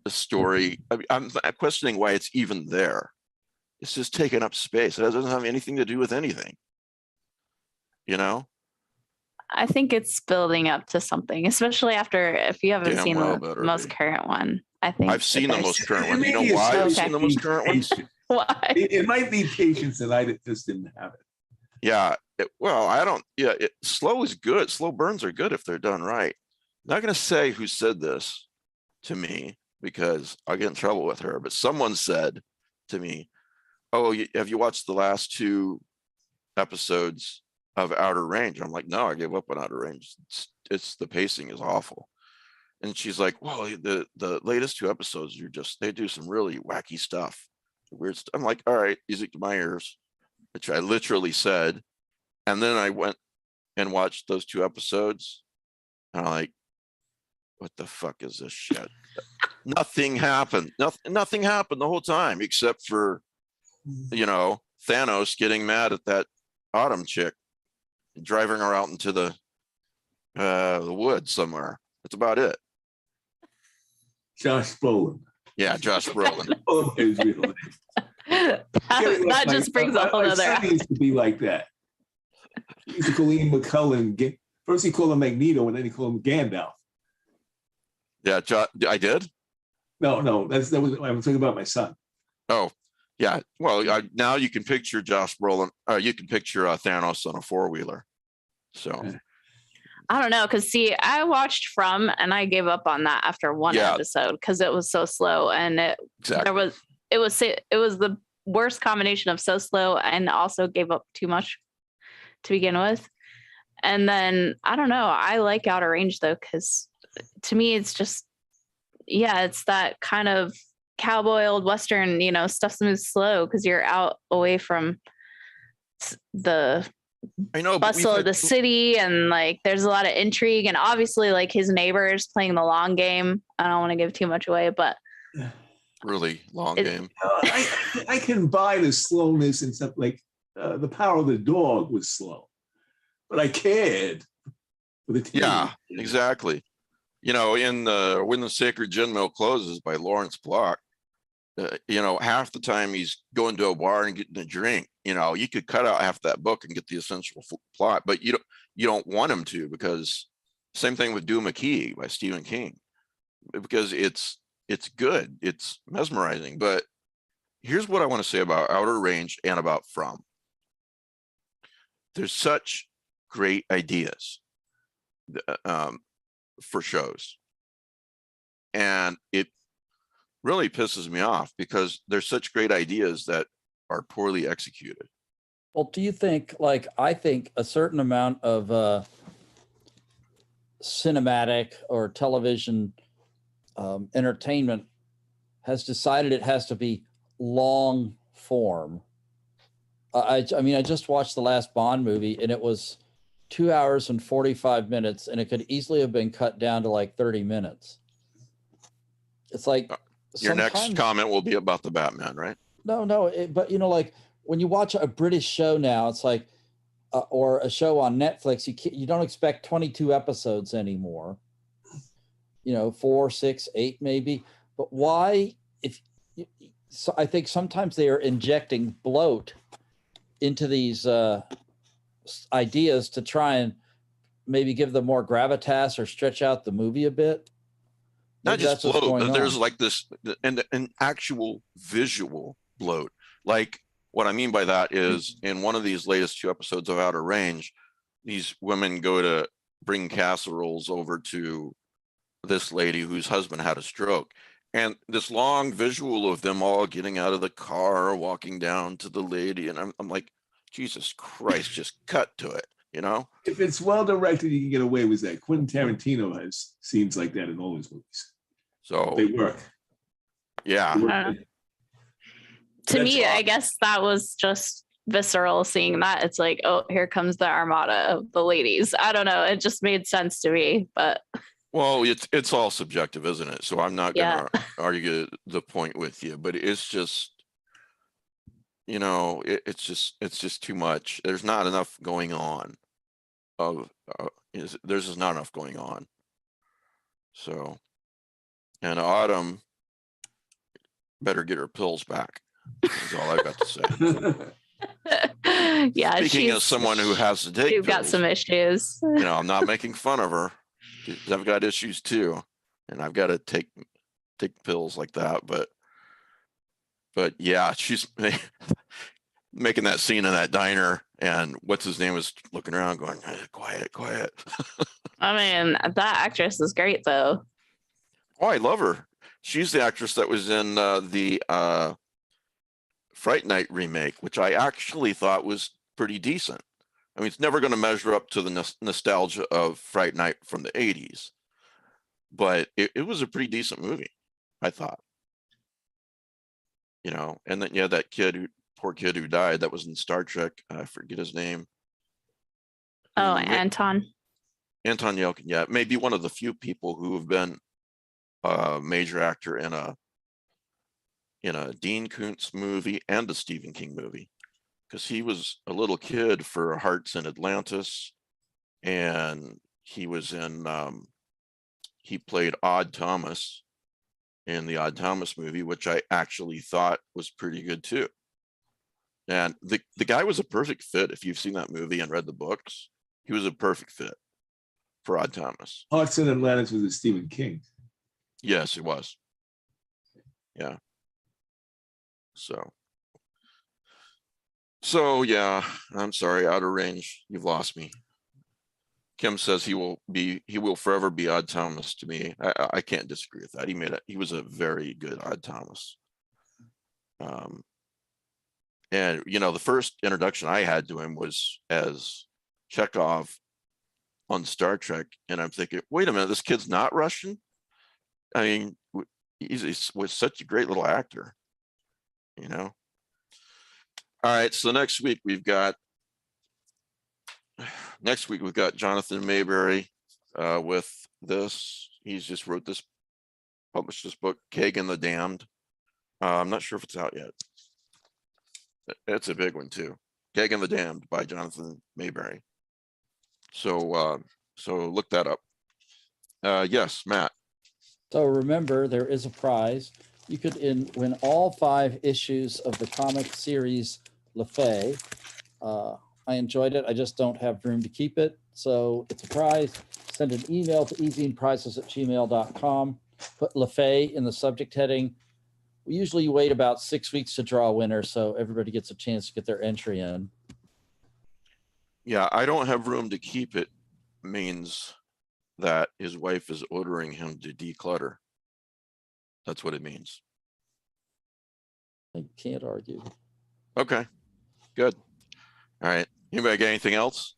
story. I mean, I'm questioning why it's even there. It's just taking up space. It doesn't have anything to do with anything. I think it's building up to something, especially after if you haven't Damn seen well the better most be. current one. I think I've seen the there's- most current one. Maybe You know it's why I've okay. seen the most current ones? Why? It might be patience that I just didn't have it. Yeah. Well, I don't. Yeah. Slow is good. Slow burns are good if they're done right. I'm not going to say who said this to me because I'll get in trouble with her. But someone said to me, "Oh, have you watched the last 2 episodes of Outer Range?" I'm like, "No, I gave up on Outer Range. It's the pacing is awful." And she's like, "Well, the latest 2 episodes, they do some really wacky stuff, weird stuff." I'm like, "All right, music to my ears," which I literally said. And then I went and watched those 2 episodes, and I'm like, "What the fuck is this shit?" Nothing happened. Nothing happened the whole time except for, Thanos getting mad at that Autumn chick, driving her out into the woods somewhere. That's about it. Josh Brolin. Yeah, Josh Brolin. Oh, his real name. that just brings a whole my other. son used to be like that. He used to call Ian McCullen. First he called him Magneto, and then he called him Gandalf. Yeah, I did. No, that was I'm talking about my son. Oh, yeah. Well, now you can picture Josh Brolin. You can picture Thanos on a 4-wheeler. So I don't know, because see, I watched From, and I gave up on that after 1 episode because it was so slow, and it was the worst combination of so slow and also gave up too much to begin with. And then I don't know. I like Outer Range though, because to me it's just it's that kind of cowboy old western, stuff moves slow because you're out away from the bustle of the city, and like there's a lot of intrigue, and obviously like his neighbors playing the long game. I don't want to give too much away, but really long game. I can buy the slowness and stuff like The Power of the Dog was slow, but I cared for the team. Yeah, exactly. In When the Sacred Gin Mill Closes by Lawrence Block, half the time he's going to a bar and getting a drink. You could cut out half that book and get the essential plot, but you don't want him to, because same thing with Doom McKee by Stephen King, because it's good, it's mesmerizing. But here's what I want to say about Outer Range and about From. There's such great ideas for shows, and it really pisses me off because there's such great ideas that are poorly executed. Well, do you think, I think a certain amount of cinematic or television entertainment has decided it has to be long form. I just watched the last Bond movie, and it was 2 hours and 45 minutes, and it could easily have been cut down to like 30 minutes. It's like your next comment will be about the Batman, right? No, but like when you watch a British show now, it's like, or a show on Netflix, you don't expect 22 episodes anymore. 4, 6, 8 maybe. But why? So I think sometimes they are injecting bloat into these ideas to try and maybe give them more gravitas or stretch out the movie a bit. Not Maybe just bloat, but there's on. like this, and an actual visual bloat. Like, what I mean by that is, in one of these latest 2 episodes of Outer Range, these women go to bring casseroles over to this lady whose husband had a stroke. And this long visual of them all getting out of the car, walking down to the lady. And I'm like, Jesus Christ, just cut to it, If it's well directed, you can get away with that. Quentin Tarantino has scenes like that in all his movies. So they work. Yeah. To me, I guess that was just visceral seeing that. It's like, oh, here comes the armada of the ladies. I don't know. It just made sense to me, but. Well, it's all subjective, isn't it? So I'm not going to argue the point with you, but it's just, it's just too much. There's not enough going on. There's just not enough going on. So, and Autumn better get her pills back. That's all I got to say. Yeah, Speaking of someone who has to take she's got pills, some issues. I'm not making fun of her. I've got issues too, and I've got to take pills like that. But yeah, she's making that scene in that diner, and what's his name was looking around, going, "Quiet, quiet." I mean, that actress is great though. Oh, I love her. She's the actress that was in the Fright Night remake, which I actually thought was pretty decent. I mean, it's never going to measure up to the nostalgia of Fright Night from the 80s, but it was a pretty decent movie, I thought. And then that poor kid who died, that was in Star Trek. I forget his name. Oh, Anton. Anton Yelkin, yeah, maybe one of the few people who have been a major actor in a Dean Koontz movie and a Stephen King movie, because he was a little kid for Hearts in Atlantis, and he was in he played Odd Thomas in the Odd Thomas movie, which I actually thought was pretty good too. And the guy was a perfect fit. If you've seen that movie and read the books, he was a perfect fit for Odd Thomas. Hearts in Atlantis was a Stephen King. Yes, it was. Yeah. So yeah, I'm sorry, out of range. You've lost me. Kim says he will forever be Odd Thomas to me. I can't disagree with that. He was a very good Odd Thomas. And the first introduction I had to him was as Chekhov on Star Trek, and I'm thinking, wait a minute, this kid's not Russian? I mean, he was such a great little actor, All right, so next week we've got Jonathan Mayberry with this. He's just published this book, Kagan the Damned. I'm not sure if it's out yet. It's a big one too. Kagan the Damned by Jonathan Mayberry. So look that up. Yes, Matt. So remember, there is a prize. You could win all 5 issues of the comic series Le Fay. I enjoyed it. I just don't have room to keep it. So it's a prize. Send an email to ezineprizes@gmail.com. Put Le Fay in the subject heading. We usually wait about 6 weeks to draw a winner, so everybody gets a chance to get their entry in. Yeah, I don't have room to keep it means that his wife is ordering him to declutter. That's what it means. I can't argue. Okay, good. All right. Anybody got anything else?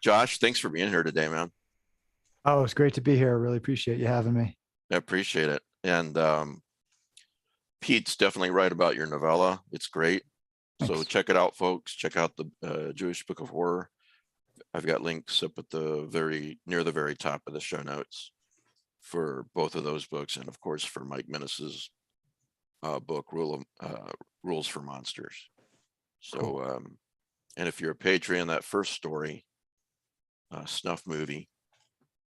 Josh, thanks for being here today, man. Oh, it's great to be here. I really appreciate you having me. I appreciate it. And Pete's definitely right about your novella. It's great. Thanks. So check it out, folks. Check out the Jewish Book of Horror. I've got links up at near the very top of the show notes for both of those books, and of course for Mike Minnis's book, Rules for Monsters. So, cool. And if you're a patron, that first story, Snuff Movie,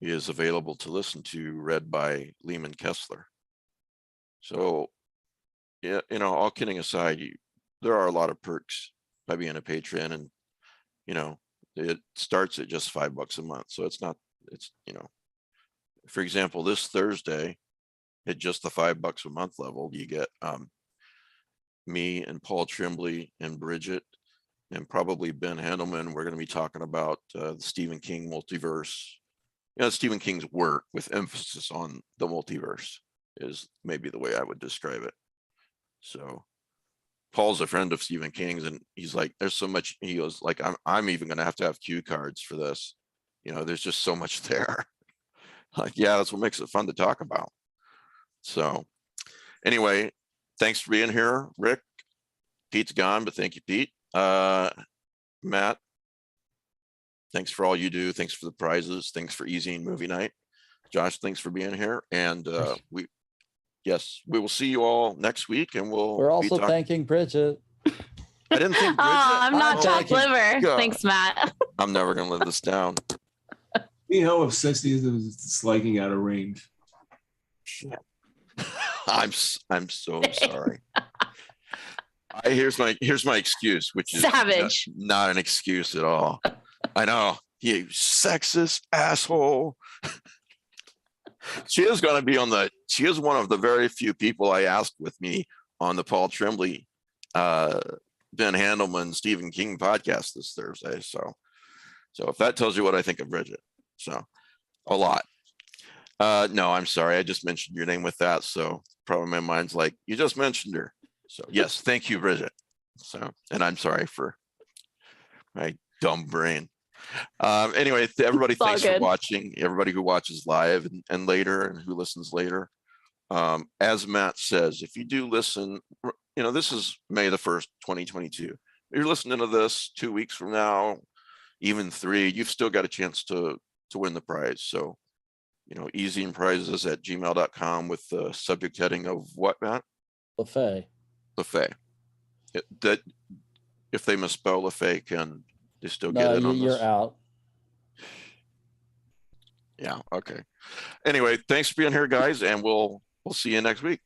is available to listen to, read by Lehman Kessler. So, yeah, all kidding aside, there are a lot of perks by being a patron, and it starts at just $5 a month. So it's for example, this Thursday at just the $5 a month level, you get me and Paul Tremblay and Bridget and probably Ben Handelman. We're going to be talking about the Stephen King multiverse. Stephen King's work with emphasis on the multiverse is maybe the way I would describe it. So Paul's a friend of Stephen King's, and he's like, there's so much. He goes like, I'm even going to have cue cards for this. There's just so much there. Like, yeah, that's what makes it fun to talk about. So anyway, thanks for being here, Rick. Pete's gone, but thank you, Pete. Matt, thanks for all you do. Thanks for the prizes. Thanks for eZine Movie Night. Josh, thanks for being here. And we will see you all next week, and we're also thanking Bridget. I didn't think Bridget. I'm not chopped liver. God. Thanks, Matt. I'm never going to live this down. See how obsessed he is with disliking out of range. I'm so sorry. Here's my excuse, which is savage. Not an excuse at all. I know, you sexist asshole. She is going to be she is one of the very few people I asked with me on the Paul Tremblay, Ben Handelman, Stephen King podcast this Thursday. So if that tells you what I think of Bridget, so a lot. No, I'm sorry. I just mentioned your name with that. So probably my mind's like, you just mentioned her. So yes, thank you, Bridget. So, and I'm sorry for my dumb brain. Anyway, everybody, thanks for watching. Everybody who watches live and later and who listens later. As Matt says, if you do listen, this is May the 1st, 2022. You're listening to this 2 weeks from now, even 3, you've still got a chance to win the prize. So, eZine prizes at gmail.com with the subject heading of what, Matt? Buffet. That if they misspell Buffet, can they still get in on this? You're out. Yeah. Okay. Anyway, thanks for being here, guys, and we'll see you next week.